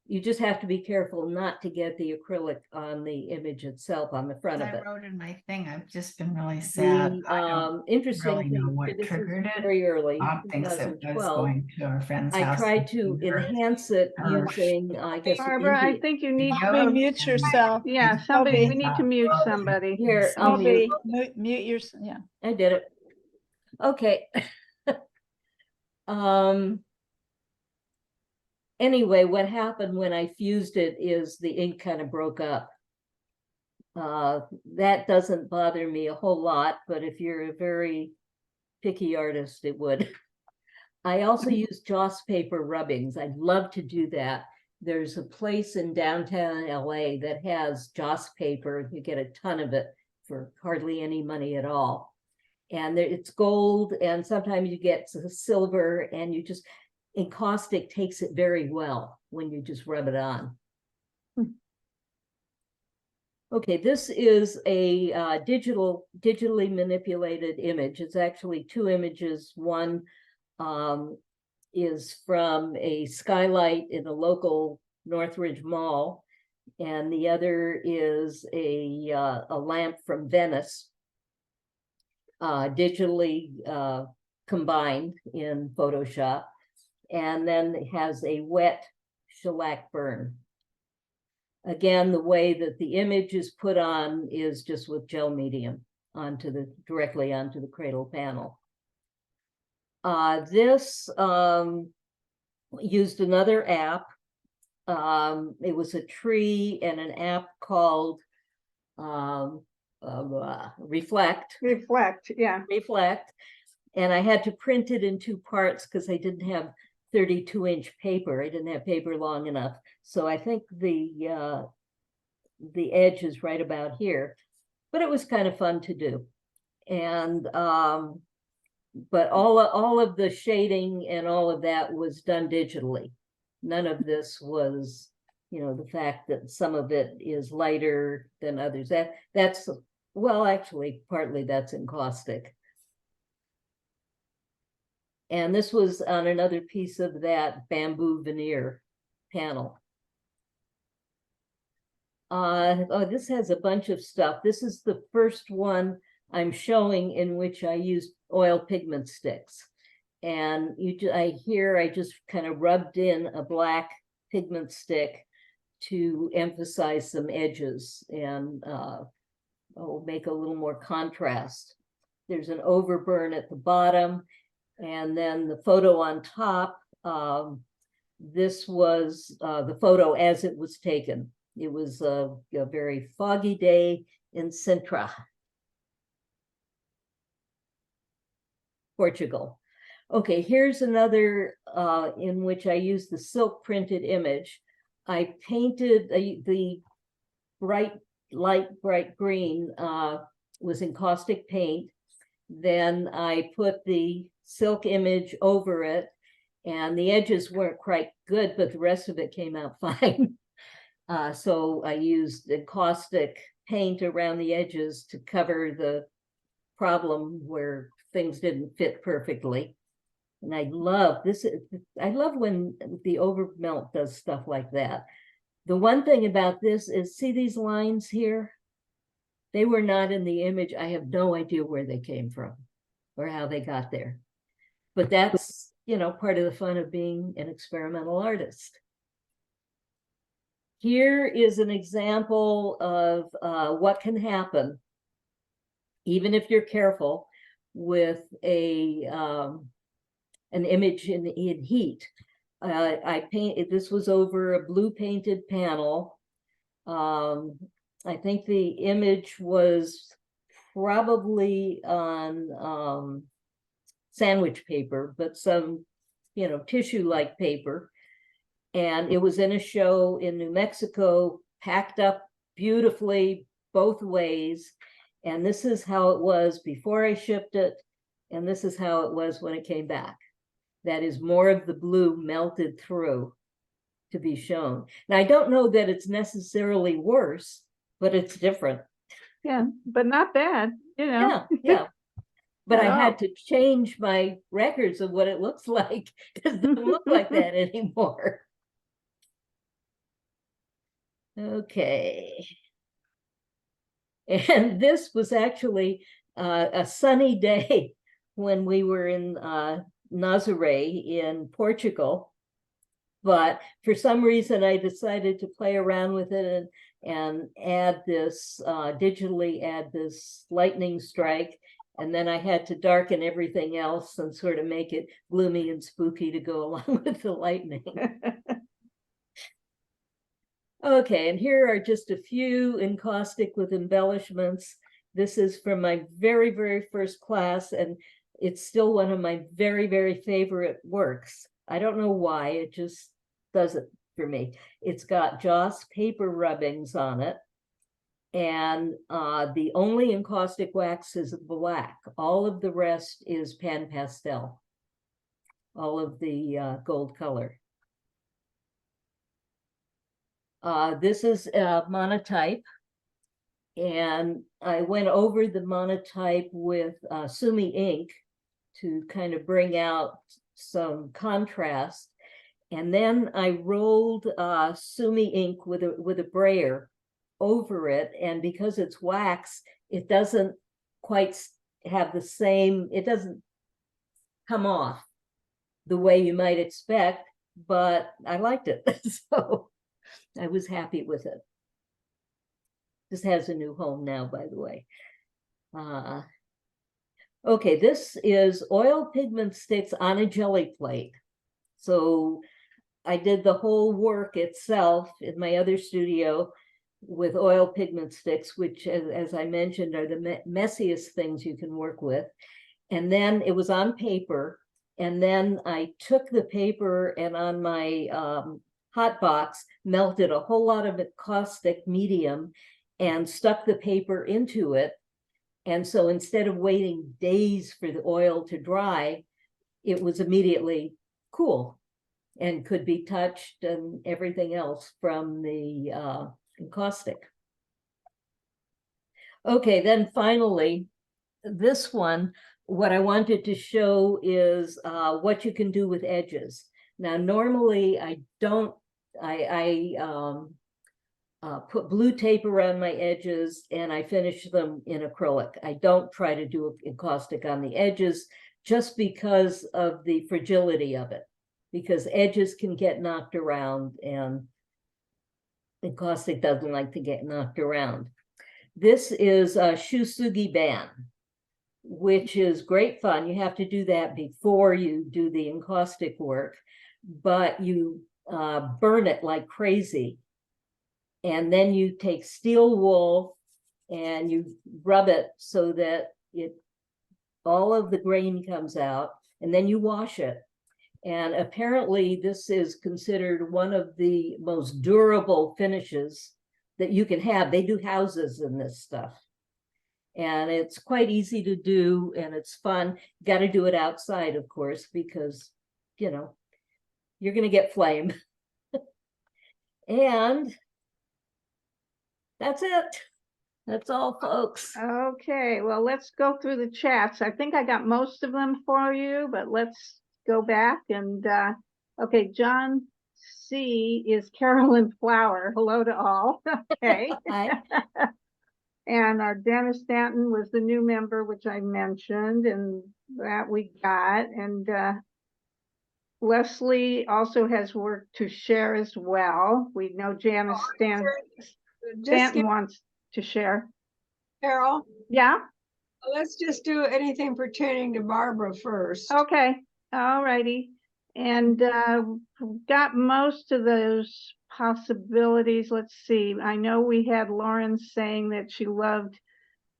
You just have to be careful not to get the acrylic on the image itself, on the front of I it. wrote in my thing, I've just been really sad. The I don't interesting really know thing, what this is triggered it. very early, Bob thinks it was 2012. going to our friend's I house. tried to and her- enhance it her- using, I guess, Barbara, I Indian. think you need Video. to, Mute yourself. yeah, somebody, we Colby. need to mute somebody. Here, I'll Colby, mute. mute your, yeah. I did it. Okay. Anyway, what happened when I fused it is the ink kind of broke up. That doesn't bother me a whole lot, but if you're a very picky artist, it would. I also use joss paper rubbings. I'd love to do that. There's a place in downtown LA that has joss paper. You get a ton of it for hardly any money at all. And it's gold, and sometimes you get silver, and you just, encaustic takes it very well when you just rub it on. Okay, this is a digitally manipulated image. It's actually two images. One is from a skylight in a local Northridge mall, and the other is a lamp from Venice, digitally combined in Photoshop, and then it has a wet shellac burn. Again, the way that the image is put on is just with gel medium directly onto the cradle panel. This used another app. It was a tree and an app called Reflect. Yeah. Reflect. And I had to print it in two parts because I didn't have 32-inch paper. I didn't have paper long enough. So I think the edge is right about here, but it was kind of fun to do. And but all of the shading and all of that was done digitally. None of this was, you know, the fact that some of it is lighter than others. That's, well, actually, partly that's encaustic. And this was on another piece of that bamboo veneer panel. Oh, this has a bunch of stuff. This is the first one I'm showing in which I used oil pigment sticks. And I just kind of rubbed in a black pigment stick to emphasize some edges and make a little more contrast. There's an overburn at the bottom. And then the photo on top, this was the photo as it was taken. It was a very foggy day in Sintra, Portugal. Okay, here's another in which I used the silk printed image. I painted the bright green was encaustic paint. Then I put the silk image over it, and the edges weren't quite good, but the rest of it came out fine. So I used encaustic paint around the edges to cover the problem where things didn't fit perfectly. And I love this. I love when the overmelt does stuff like that. The one thing about this is, see these lines here? They were not in the image. I have no idea where they came from or how they got there. But that's, you know, part of the fun of being an experimental artist. Here is an example of what can happen, even if you're careful, with an image in heat. I painted, this was over a blue painted panel. I think the image was probably on sandwich paper, but some, you know, tissue-like paper. And it was in a show in New Mexico, packed up beautifully both ways. And this is how it was before I shipped it. And this is how it was when it came back. That is more of the blue melted through to be shown. Now, I don't know that it's necessarily worse, but it's different. Yeah, but not bad, you know. Yeah. But At I all. had to change my records of what it looks like, because it doesn't look like that anymore. Okay. And this was actually a sunny day when we were in Nazaré in Portugal. But for some reason, I decided to play around with it and add this, digitally add this lightning strike. And then I had to darken everything else and sort of make it gloomy and spooky to go along with the lightning. Okay, and here are just a few encaustic with embellishments. This is from my very, very first class, and it's still one of my very, very favorite works. I don't know why, it just does it for me. It's got Joss paper rubbings on it, and the only encaustic wax is black. All of the rest is pan pastel, all of the gold color. This is monotype, and I went over the monotype with Sumi ink to kind of bring out some contrast. And then I rolled Sumi ink with a brayer over it, and because it's wax, it doesn't quite have the same, it doesn't come off the way you might expect, but I liked it. So I was happy with it. This has a new home now, by the way. Okay, this is oil pigment sticks on a jelly plate. So I did the whole work itself in my other studio with oil pigment sticks, which, as I mentioned, are the messiest things you can work with. And then it was on paper. And then I took the paper and on my hot box, melted a whole lot of caustic medium and stuck the paper into it. And so instead of waiting days for the oil to dry, it was immediately cool and could be touched and everything else from the encaustic. Okay, then finally, this one, what I wanted to show is what you can do with edges. Now, normally I don't, put blue tape around my edges and I finish them in acrylic. I don't try to do encaustic on the edges just because of the fragility of it, because edges can get knocked around and encaustic doesn't like to get knocked around. This is a Shusugi ban, which is great fun. You have to do that before you do the encaustic work, but you burn it like crazy. And then you take steel wool and you rub it so that all of the grain comes out. and then you wash it. And apparently this is considered one of the most durable finishes that you can have. They do houses in this stuff. And it's quite easy to do, and it's fun. Got to do it outside, of course, because, you know, you're going to get flame. And that's it. That's all, folks. Okay, well, let's go through the chats. I think I got most of them for you, but let's go back and, okay, John C. is Carolyn Flower. Hello to all. Okay. Hi. And our Dennis Stanton was the new member, which I mentioned, and that we got. And Leslie also has work to share as well. We know Janice Stanton wants to share. Carol, Yeah, let's just do anything pertaining to Barbara first. okay, all righty. And got most of those possibilities. Let's see. I know we had Lauren saying that she loved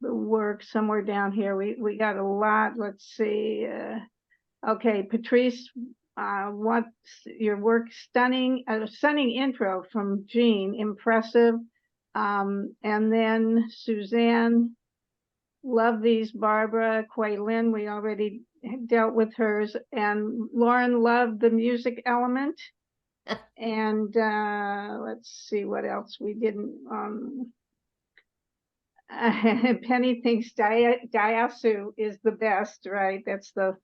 the work somewhere down here. We got a lot. Let's see. Okay, Patrice, what's your work? Stunning, stunning intro from Jean, impressive. And then Suzanne, love these. Barbara, Quay Lynn, we already dealt with hers. And Lauren loved the music element. And let's see what else we didn't. Penny thinks Daihatsu is the best, right? That's the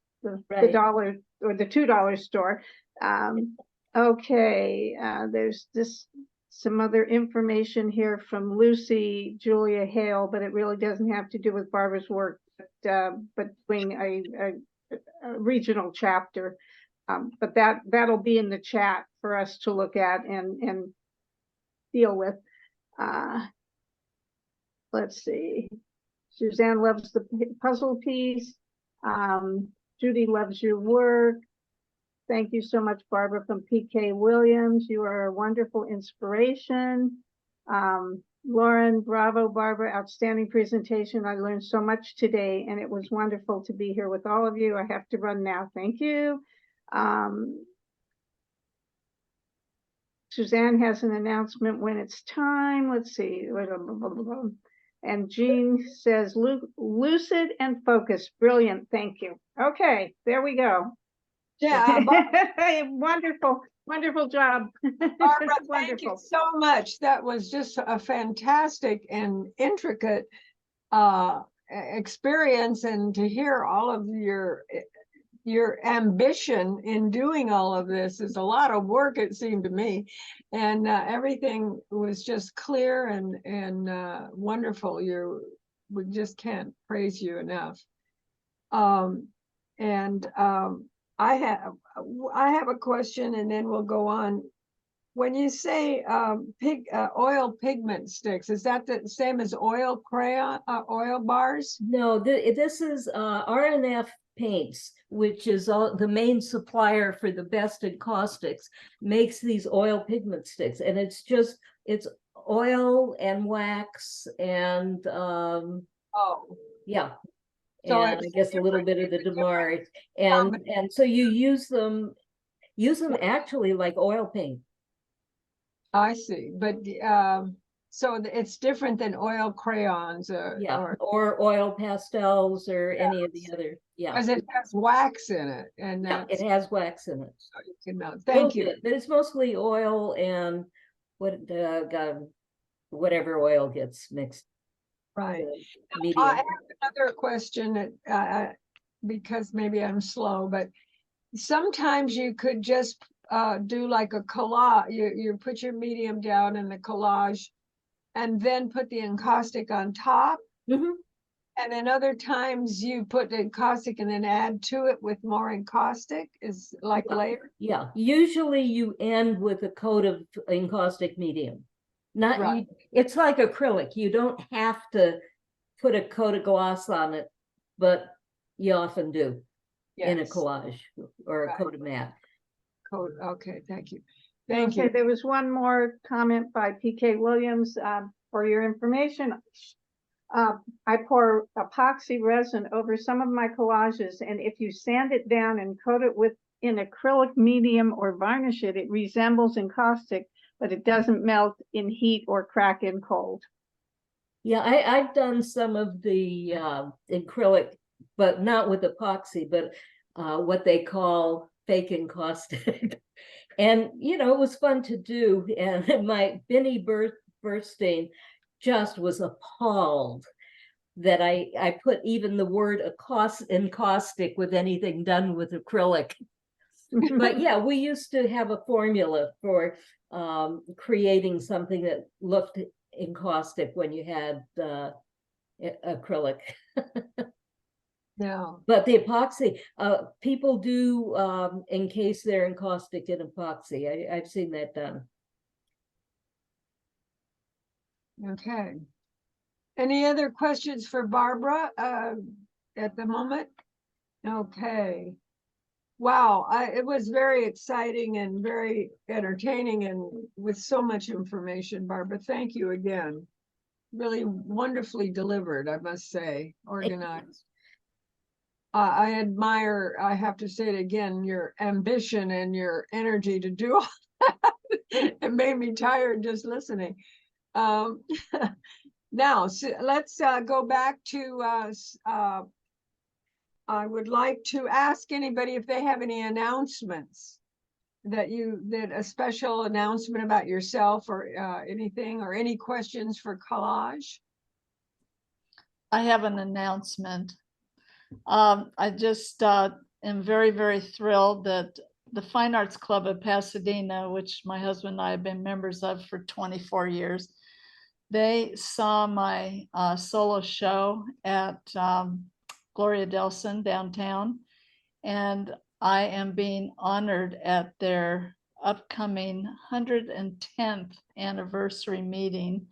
Right. dollar or the $2 store. Okay, there's some other information here from Lucy Julia Hale, but it really doesn't have to do with Barbara's work, but doing a regional chapter. But that'll be in the chat for us to look at and deal with. Let's see. Suzanne loves the puzzle piece. Judy loves your work. Thank you so much, Barbara, from PK Williams. You are a wonderful inspiration. Lauren, bravo, Barbara, outstanding presentation. I learned so much today, and it was wonderful to be here with all of you. I have to run now. Thank you. Suzanne has an announcement when it's time. Let's see. And Jean says, lucid and focused. Brilliant. Thank you. Okay, there we go. Yeah, Wonderful, wonderful job. Barbara, thank you Wonderful. so much. That was just a fantastic and intricate experience, and to hear all of your ambition in doing all of this is a lot of work, it seemed to me, and everything was just clear and wonderful. We just can't praise you enough. I have a question, and then we'll go on. When you say oil pigment sticks, is that the same as oil crayon, oil bars? No, this is RNF Paints, which is the main supplier for the best encaustics, makes these oil pigment sticks, and it's oil and wax and yeah. So And I guess a little bit of the Damari, and so you use them actually like oil paint. I see, but so it's different than oil crayons, or oil pastels or any of the other, because it has wax in it, and it has wax in it. So you can know. Thank you. But it's mostly oil and whatever oil gets mixed. Right. Medium. I have another question because maybe I'm slow, but sometimes you could just do like a collage. You put your medium down in the collage and then put the encaustic on top. Mm-hmm. And then other times you put the encaustic and then add to it with more encaustic, is like later. Yeah, usually you end with a coat of encaustic medium. Not right. It's like acrylic. You don't have to put a coat of gloss on it, but you often do in a collage or a coat of matte. Okay, thank you. Thank you. There was one more comment by PK Williams. For your information, I pour epoxy resin over some of my collages, and if you sand it down and coat it with in acrylic medium or varnish it, it resembles encaustic, but it doesn't melt in heat or crack in cold. Yeah, I've done some of the acrylic, but not with epoxy, but what they call fake encaustic. And, you know, it was fun to do. And my Benny Burstein just was appalled that I put even the word encaustic with anything done with acrylic. But yeah, we used to have a formula for creating something that looked encaustic when you had acrylic. Yeah. But the epoxy, people do encase their encaustic in epoxy. I've seen that done. Okay. Any other questions for Barbara at the moment? Okay. Wow, it was very exciting and very entertaining and with so much information, Barbara. Thank you again. Really wonderfully delivered, I must say, organized. I admire, I have to say it again, your ambition and your energy to do all that. It made me tired just listening. Now, so let's go back to, I would like to ask anybody if they have any announcements that a special announcement about yourself or anything, or any questions for collage. I have an announcement. I just am very, very thrilled that the Fine Arts Club of Pasadena, which my husband and I have been members of for 24 years, they saw my solo show at Gloria Delson downtown, and I am being honored at their upcoming 110th anniversary meeting.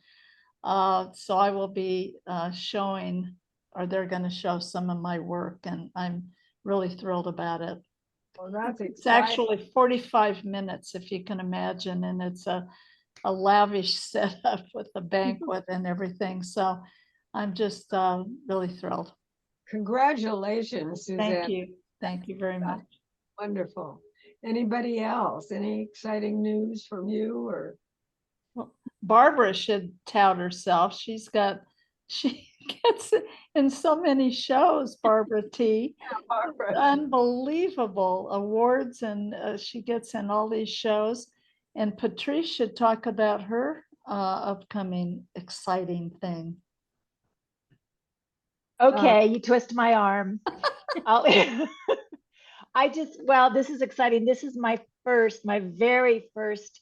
So I will be showing, or they're going to show some of my work, and I'm really thrilled about it. Well, that's It's exciting. actually 45 minutes, if you can imagine, and it's a lavish setup with the banquet and everything. So I'm just really thrilled. Congratulations, Suzanne. Thank you. Thank you very much. Wonderful. Anybody else? Any exciting news from you or? Well, Barbara should tout herself. She gets in so many shows, Barbara T. Barbara. Unbelievable awards, and she gets in all these shows. And Patrice should talk about her upcoming exciting thing. Okay, you twist my arm. Well, this is exciting. This is my very first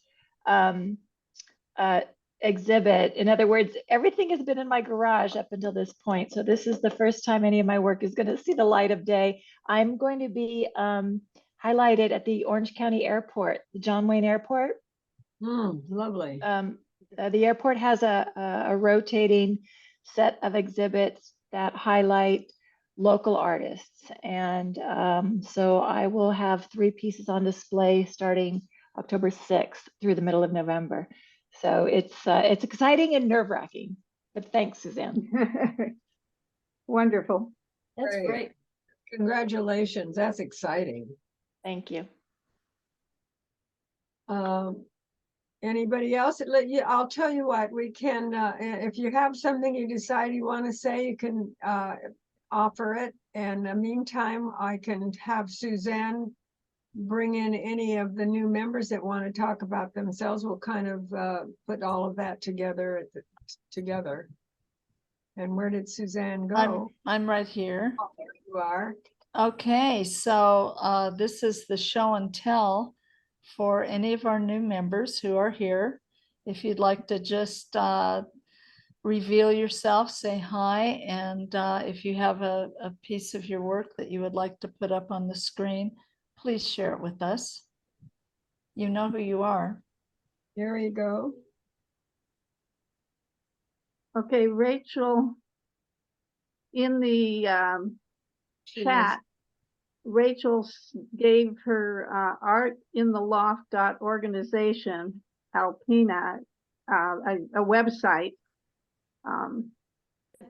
exhibit. In other words, everything has been in my garage up until this point. So this is the first time any of my work is going to see the light of day. I'm going to be highlighted at the Orange County Airport, the John Wayne Airport. Lovely. The airport has a rotating set of exhibits that highlight local artists. And so I will have 3 pieces on display starting October 6th through the middle of November. So it's exciting and nerve-wracking, but thanks, Suzanne. Wonderful. That's great. Congratulations. That's exciting. Thank you. Anybody else? I'll tell you what, we can, if you have something you decide you want to say, you can offer it. And in the meantime, I can have Suzanne bring in any of the new members that want to talk about themselves. We'll kind of put all of that together. And where did Suzanne go? I'm right here. Oh, there you are. Okay, so this is the show and tell for any of our new members who are here. If you'd like to just reveal yourself, say hi, and if you have a piece of your work that you would like to put up on the screen, please share it with us. You know who you are. Here you go. Okay, Rachel, in the chat, Rachel gave her artintheloft.organization, Alpina, a website.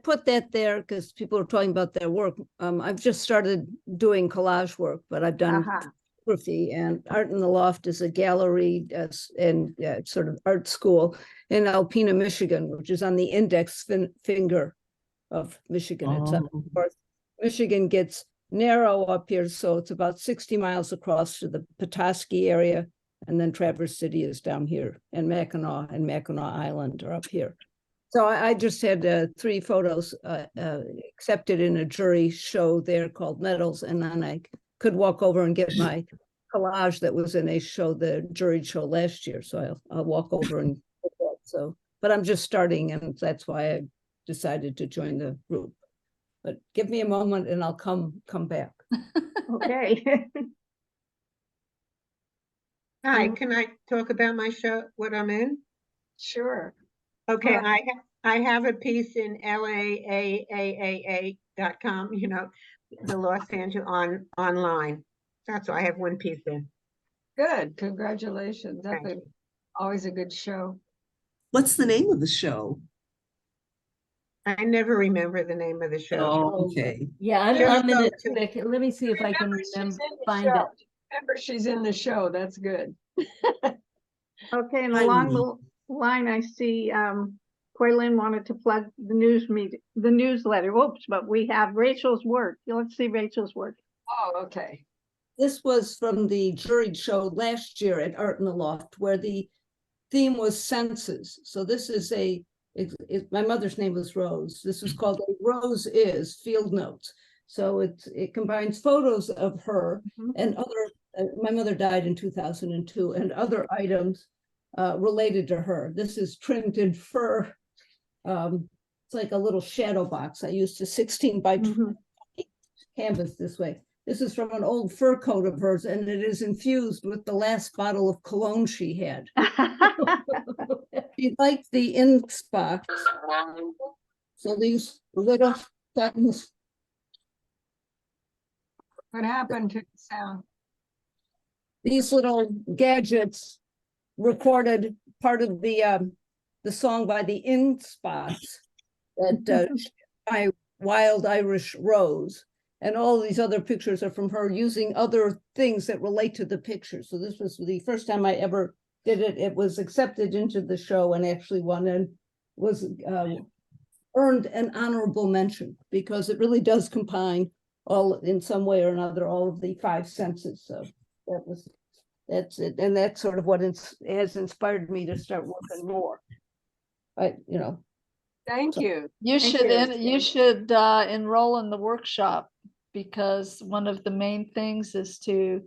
put that there because people are talking about their work. I've just started doing collage work, but I've done Aha. photography, and Art in the Loft is a gallery and sort of art school in Alpena, Michigan, which is on the index finger of Michigan. It's up north. Michigan gets narrow up here, so it's about 60 miles across to the Petoskey area, and then Traverse City is down here, and Mackinac Island are up here. So I just had 3 photos accepted in a jury show there called Medals, and then I could walk over and get my collage that was in a show, the jury show last year. So I'll walk over and get that. So, but I'm just starting, and that's why I decided to join the group. But give me a moment and I'll come back. Okay. Hi, can I talk about my show, what I'm in? Sure. Okay, Well- I have a piece in LAAAA.com, you know, the Los Angeles online. That's why I have one piece in. Good, congratulations. Thank That's always a good show. What's the name of the show? I never remember the name of the show. Oh, okay. Yeah, I'm Just in go it. to- Quick. Let me see if I can Remember, she's in the find it. show. Remember, she's in the show. That's good. Okay, and I along know. the line, I see Lynn wanted to plug the the newsletter. Whoops, but we have Rachel's work. Let's see Rachel's work. Oh, okay. This was from the jury show last year at Art in the Loft, where the theme was senses. So this is my mother's name was Rose. This was called a Rose Is Field Notes. So it combines photos of her and other, my mother died in 2002, and other items related to her. This is trimmed in fur. It's like a little shadow box. I used a 16 by 20 canvas this way. This is from an old fur coat of hers, and it is infused with the last bottle of cologne she had. She liked the ink spots. So these little buttons. What happened to the sound? These little gadgets recorded part of the song by the ink spots that by Wild Irish Rose. And all these other pictures are from her using other things that relate to the picture. So this was the first time I ever did it. It was accepted into the show and actually won and was earned an honorable mention because it really does combine all in some way or another, all of the 5 senses. So that's it. And that's sort of what has inspired me to start working more. But, you know. Thank you. You Thank should you. you should enroll in the workshop, because one of the main things is to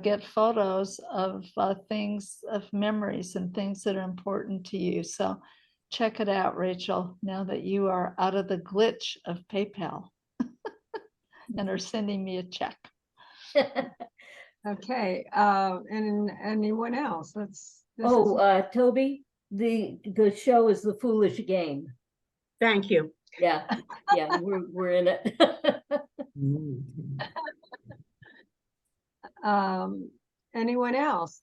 get photos of things, of memories and things that are important to you. So check it out, Rachel, now that you are out of the glitch of PayPal and are sending me a check. Okay, and anyone else? Toby, the show is The Foolish Game. Thank you. Yeah, yeah, we're in it. Anyone else?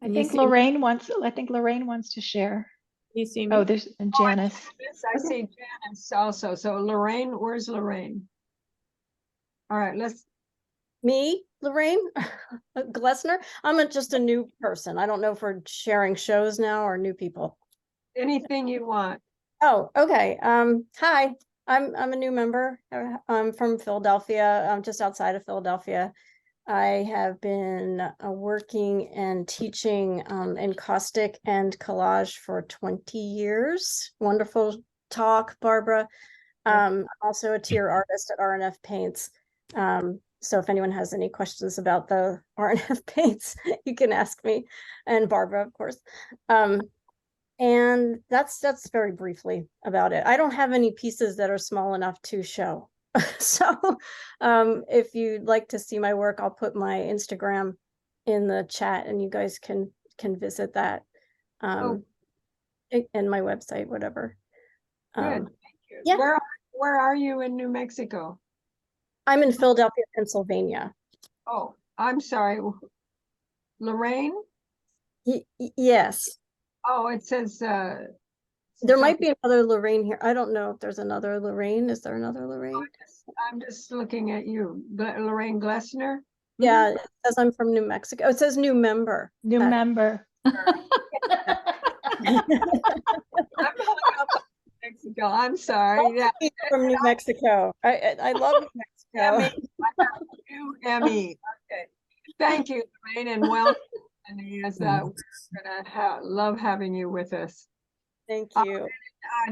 I think Lorraine wants to share. You see me? Oh, there's and Janice. Yes, I see Janice also. So Lorraine, where's Lorraine? All right, Me, Lorraine Glessner. I'm just a new person. I don't know if we're sharing shows now or new people. anything you want. Oh, okay. Hi, I'm a new member. I'm from Philadelphia. I'm just outside of Philadelphia. I have been working and teaching encaustic and collage for 20 years. Wonderful talk, Barbara. I'm also a tier artist at RNF Paints. So if anyone has any questions about the RNF paints, you can ask me, and Barbara, of course. And that's very briefly about it. I don't have any pieces that are small enough to show. So if you'd like to see my work, I'll put my Instagram in the chat and you guys can visit that. And my website, whatever. Good, thank you. Yeah. Where are you in New Mexico? I'm in Philadelphia, Pennsylvania. Oh, I'm sorry. Lorraine? Yes. Oh, it says There might be another Lorraine here. I don't know if there's another Lorraine. Is there another Lorraine? I'm just looking at you, Lorraine Glessner. Yeah, it says I'm from New Mexico. It says new member. New member. I'm pulling up Mexico. I'm sorry. Yeah. From New Mexico. I love New Mexico. Emmy. I have you, Emmy. Okay. Thank you, Lorraine, and welcome. And yes, we're gonna love having you with us. Thank you.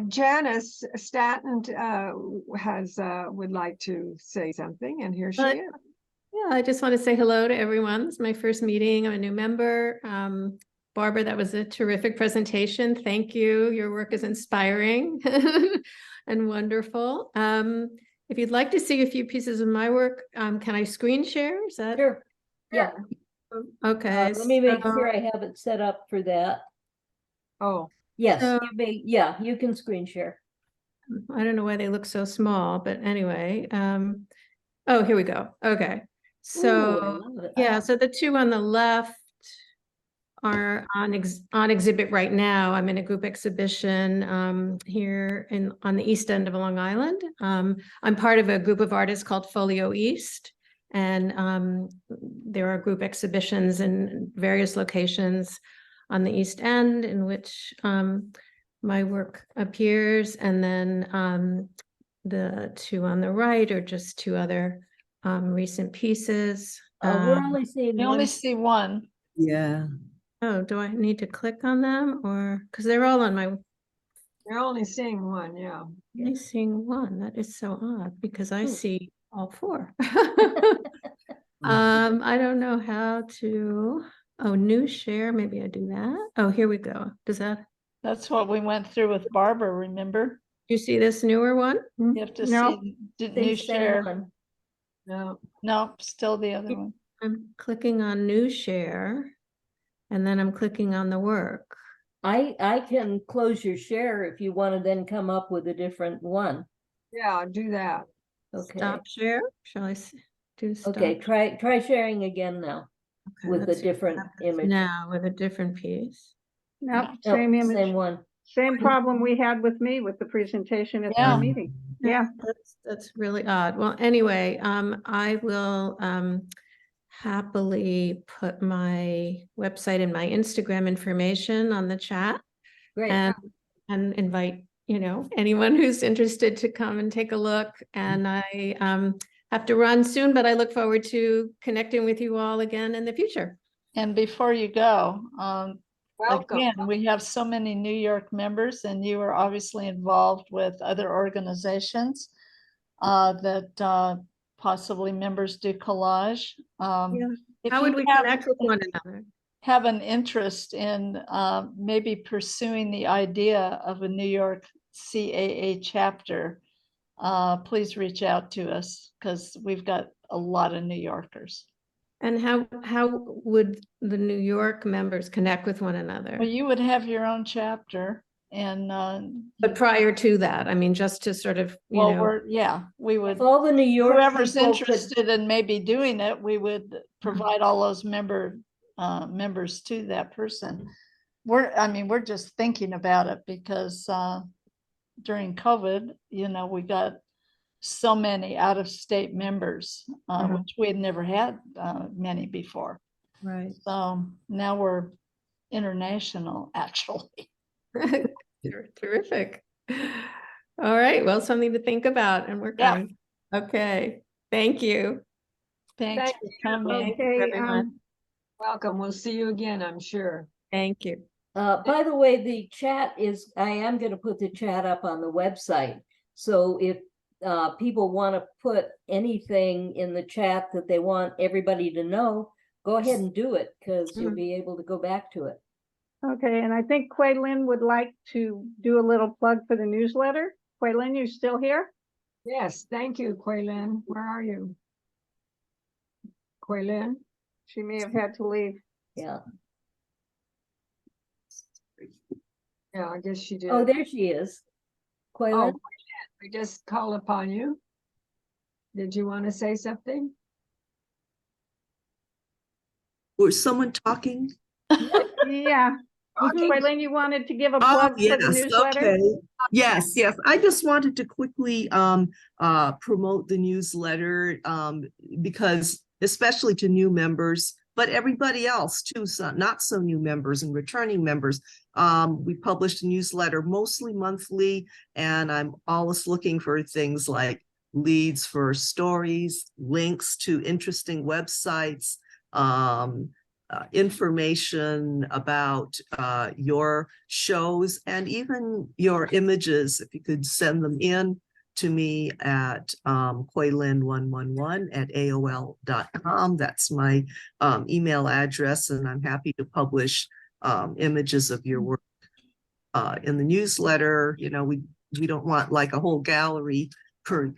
Janice Staton would like to say something, and here she is. Yeah, I just want to say hello to everyone. It's my first meeting. I'm a new member. Barbara, that was a terrific presentation. Thank you. Your work is inspiring and wonderful. If you'd like to see a few pieces of my work, can I screen share? Is that? Sure. Yeah. Okay. Let me make sure I have it set up for that. Oh. Yes, So- you may, yeah, you can screen share. I don't know why they look so small, but anyway. Oh, here we go. Okay. So Ooh, I love it. yeah, so the two on the left are on exhibit right now. I'm in a group exhibition here on the east end of Long Island. I'm part of a group of artists called Folio East, and there are group exhibitions in various locations on the East End in which my work appears, and then the two on the right are just two other recent pieces. We're only seeing You one. only see one. Yeah. Oh, do I need to click on them, or because they're all on my? You're only seeing one, yeah. Only seeing one. That is so odd because I see all four. I don't know how to. Oh, new share. Maybe I do that. Oh, here we go. Does that? That's what we went through with Barbara, remember? You see this newer one? You have to No. see the Say new same share. one. No. Nope, still the other one. I'm clicking on new share, and then I'm clicking on the work. I can close your share if you want to then come up with a different one. Yeah, do that. Okay. Stop share. Shall I do stop? Okay, try sharing again now Okay, with a let's different image. now with a different piece. Nope, No, same image. Same one. Same problem we had with me with the presentation at Yeah. the meeting. Yeah. That's really odd. Well, anyway, I will happily put my website and my Instagram information on the chat Great. and invite, anyone who's interested to come and take a look. And I have to run soon, but I look forward to connecting with you all again in the future. And before you go, Welcome. again, we have so many New York members, and you are obviously involved with other organizations that possibly members do collage. If How you would we have- connect with one another? have an interest in maybe pursuing the idea of a New York CAA chapter, please reach out to us because we've got a lot of New Yorkers. And how would the New York members connect with one another? Well, you would have your own chapter, and But prior to that, I mean, just to sort of, we would. If all the New York Whoever's people could- interested in maybe doing it, we would provide all those members to that person. We're just thinking about it because during COVID, we got so many out-of-state members, which we had never had many before. Right. So now we're international, actually. Terrific. All right, well, something to think about and work Yeah. on. Okay, thank you. Thanks Thank for coming. Okay, everyone. Welcome. We'll see you again, I'm sure. Thank you. By the way, the chat I am going to put the chat up on the website. So if people want to put anything in the chat that they want everybody to know, go ahead and do it because you'll be able to go back to it. Okay, and I think Quay Lin would like to do a little plug for the newsletter. Quay Lin, you still here? Yes, thank you, Quaylin. Where are you? Quaylin? She may have had to leave. Yeah. Yeah, I guess she did. Oh, there she is. Oh, Quaylin? we just called upon you. Did you want to say something? Was someone talking? Yeah, Quaylen, you wanted to give a Oh, plug for the yes, newsletter? okay. Yes, yes. I just wanted to quickly promote the newsletter because especially to new members, but everybody else too, so not so new members and returning members. We published a newsletter mostly monthly, and I'm always looking for things like leads for stories, links to interesting websites, information about your shows, and even your images. If you could send them in to me at quaylen111@aol.com. That's my email address, and I'm happy to publish images of your work in the newsletter. You know, we don't want like a whole gallery per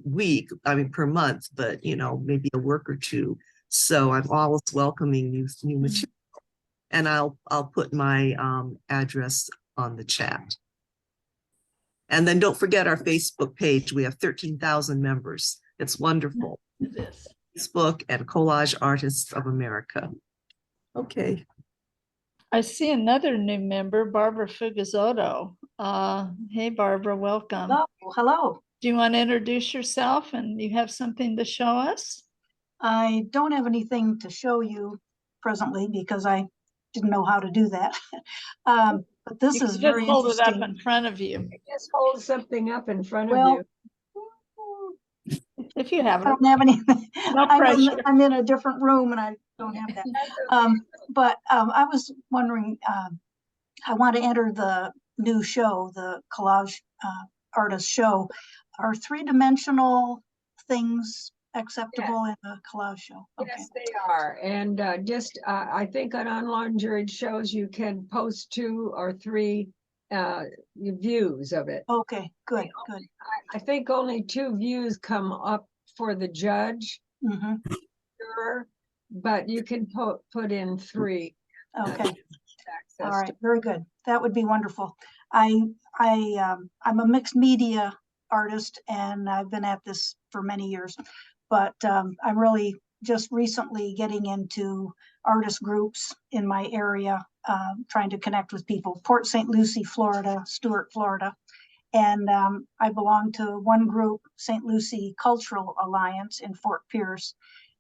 week, I mean per month, but you know, maybe a work or two. So I'm always welcoming new material, and I'll put my address on the chat. And then don't forget our Facebook page. We have 13,000 members. It's wonderful. It is. Facebook and Collage Artists of America. Okay. I see another new member, Barbara Fugazotto. Hey, Barbara, welcome. Hello, hello. Do you want to introduce yourself, and you have something to show us? I don't have anything to show you presently because I didn't know how to do that. But this You is can very just hold it up interesting. in front of you. Just hold something up in front of Well, you. If you have I it. don't have anything. No pressure. I'm in a different room and I don't have that. But I was wondering, I want to enter the new show, the collage artist show. Are three-dimensional things acceptable in a collage show? Okay. Yes, they are. And I think on online juried shows, you can post 2 or 3 views of it. Okay, good, good. I think only 2 views come up for the judge. Mm-hmm. Sure, but you can put in 3. Okay. All right, very good. That would be wonderful. I'm a mixed media artist and I've been at this for many years, but I'm really just recently getting into artist groups in my area, trying to connect with people. Port St. Lucie, Florida, Stuart, Florida. And I belong to one group, St. Lucie Cultural Alliance in Fort Pierce.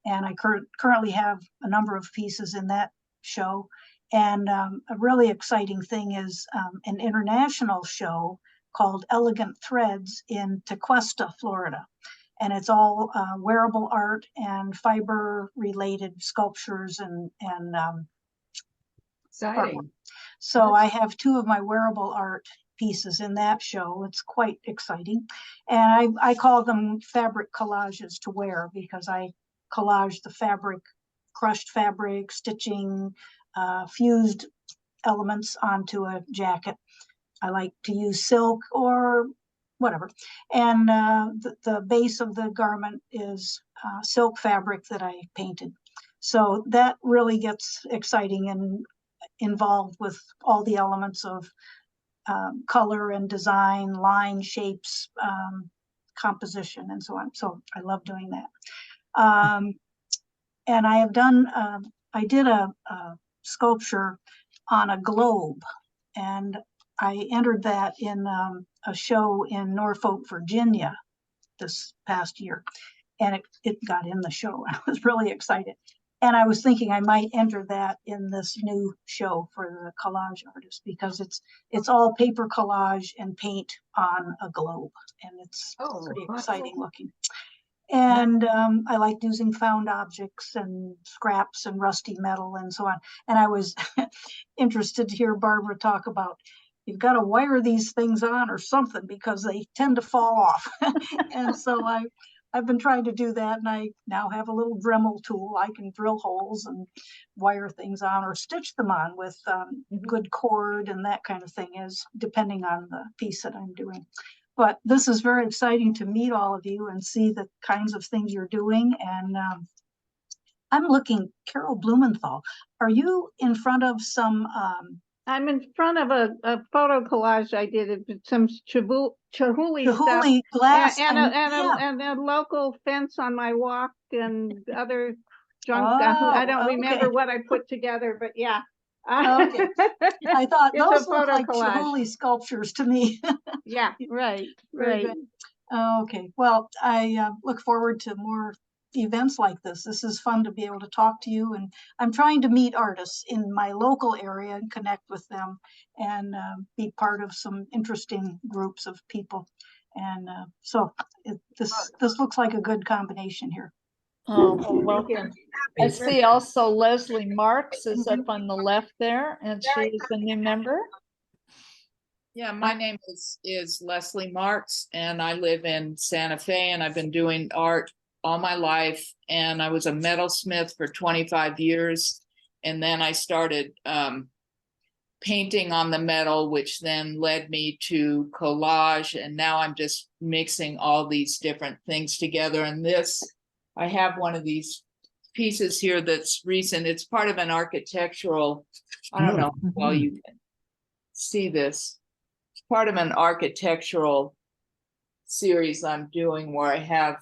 And I currently have a number of pieces in that show. And a really exciting thing is an international show called Elegant Threads in Tequesta, Florida. And it's all wearable art and fiber related sculptures and exciting. Artwork. So I have 2 of my wearable art pieces in that show. It's quite exciting. And I call them fabric collages to wear because I collage the fabric, crushed fabric, stitching, fused elements onto a jacket. I like to use silk or whatever. And the base of the garment is silk fabric that I painted. So that really gets exciting and involved with all the elements of color and design, line, shapes, composition, and so on. So I love doing that. And I have done, I did a sculpture on a globe, and I entered that in a show in Norfolk, Virginia this past year, and it got in the show. I was really excited. And I was thinking I might enter that in this new show for the collage artist because it's all paper collage and paint on a globe, and it's pretty exciting looking. And I liked using found objects and scraps and rusty metal and so on. And I was interested to hear Barbara talk about, you've got to wire these things on or something because they tend to fall off. And so I've been trying to do that, and I now have a little Dremel tool. I can drill holes and wire things on or stitch them on with good cord and that kind of thing, is depending on the piece that I'm doing. But this is very exciting to meet all of you and see the kinds of things you're doing. And I'm looking, Carol Blumenthal, are you in front of some I'm in front of a photo collage I did with some Chihuly stuff glass and a local fence on my walk and other junk. I don't remember what I put together, but yeah. Okay. I thought It's a those look photo like collage. holy sculptures to me. Yeah, right, Very right. good. Okay, well, I look forward to more events like this. This is fun to be able to talk to you, and I'm trying to meet artists in my local area and connect with them and be part of some interesting groups of people. And so this looks like a good combination here. Oh, well, welcome. I see also Leslie Marks is up on the left there, and she is a new member. Yeah, my name is Leslie Marks, and I live in Santa Fe, and I've been doing art all my life. And I was a metalsmith for 25 years. And then I started painting on the metal, which then led me to collage. And now I'm just mixing all these different things together. And this, I have one of these pieces here that's recent. It's part of an architectural, I don't know how well you can see this. It's part of an architectural series I'm doing where I have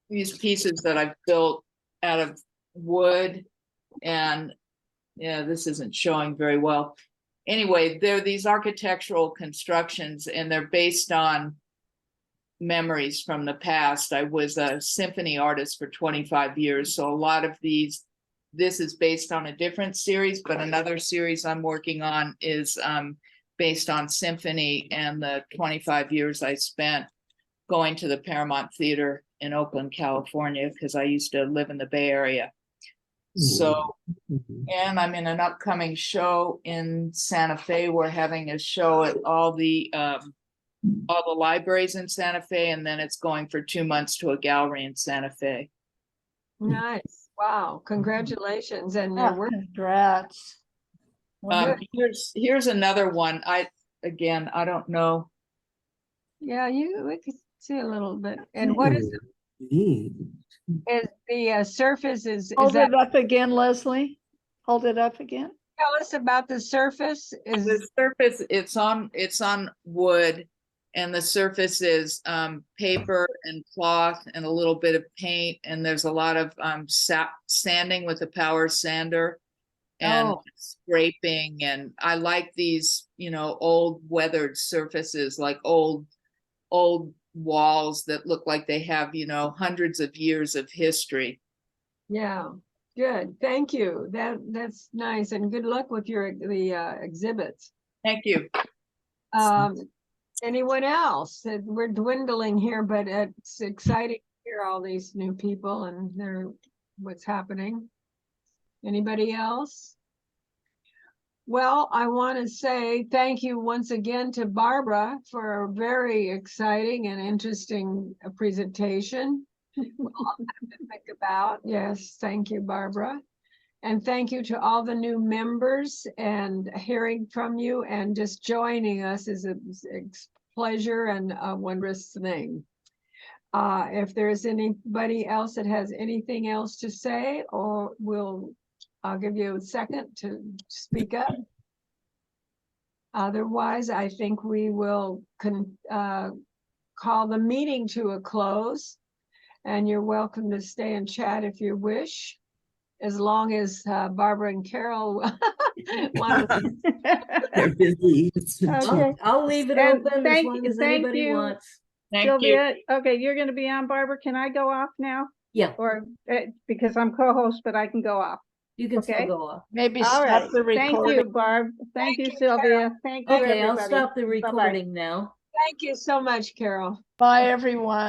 these pieces that I've built out of wood. And yeah, this isn't showing very well. Anyway, they're these architectural constructions, and they're based on memories from the past. I was a symphony artist for 25 years. So a lot of this is based on a different series, but another series I'm working on is based on symphony and the 25 years I spent going to the Paramount Theater in Oakland, California, because I used to live in the Bay Area. So, and I'm in an upcoming show in Santa Fe. We're having a show at all the libraries in Santa Fe, and then it's going for 2 months to a gallery in Santa Fe. Nice. Wow. Congratulations. And Yeah, congrats. Here's another one. I don't know. Yeah, we can see a little bit. And what is the surface Hold that it up again, Leslie. Hold it up again. tell us about the surface? The surface, it's on wood, and the surface is paper and cloth and a little bit of paint, and there's a lot of sanding with a power sander and scraping. And I like these, old weathered surfaces, like old walls that look like they have, hundreds of years of history. Yeah, good. Thank you. That's nice, and good luck with the exhibits. Thank you. Anyone else? We're dwindling here, but it's exciting to hear all these new people and what's happening. Anybody else? Well, I want to say thank you once again to Barbara for a very exciting and interesting presentation. We'll have to think about. Yes, thank you, Barbara. And thank you to all the new members, and hearing from you and just joining us is a pleasure and a wondrous thing. If there's anybody else that has anything else to say, or I'll give you a second to speak up. Otherwise, I think we will call the meeting to a close, and you're welcome to stay and chat if you wish, as long as Barbara and Carol want to. They're busy. Okay. I'll leave it And open as long as anybody you, wants. Sylvia. Okay, you're going to be on, Barbara. Can I go off now? Yeah. Or because I'm co-host, but I can go off. You can still go off. Maybe All stop right. the recording. Thank you, Barb. Thank you, Sylvia. Thank you, Okay, I'll everybody. stop the Bye-bye. recording now. Thank you so much, Carol. Bye, everyone.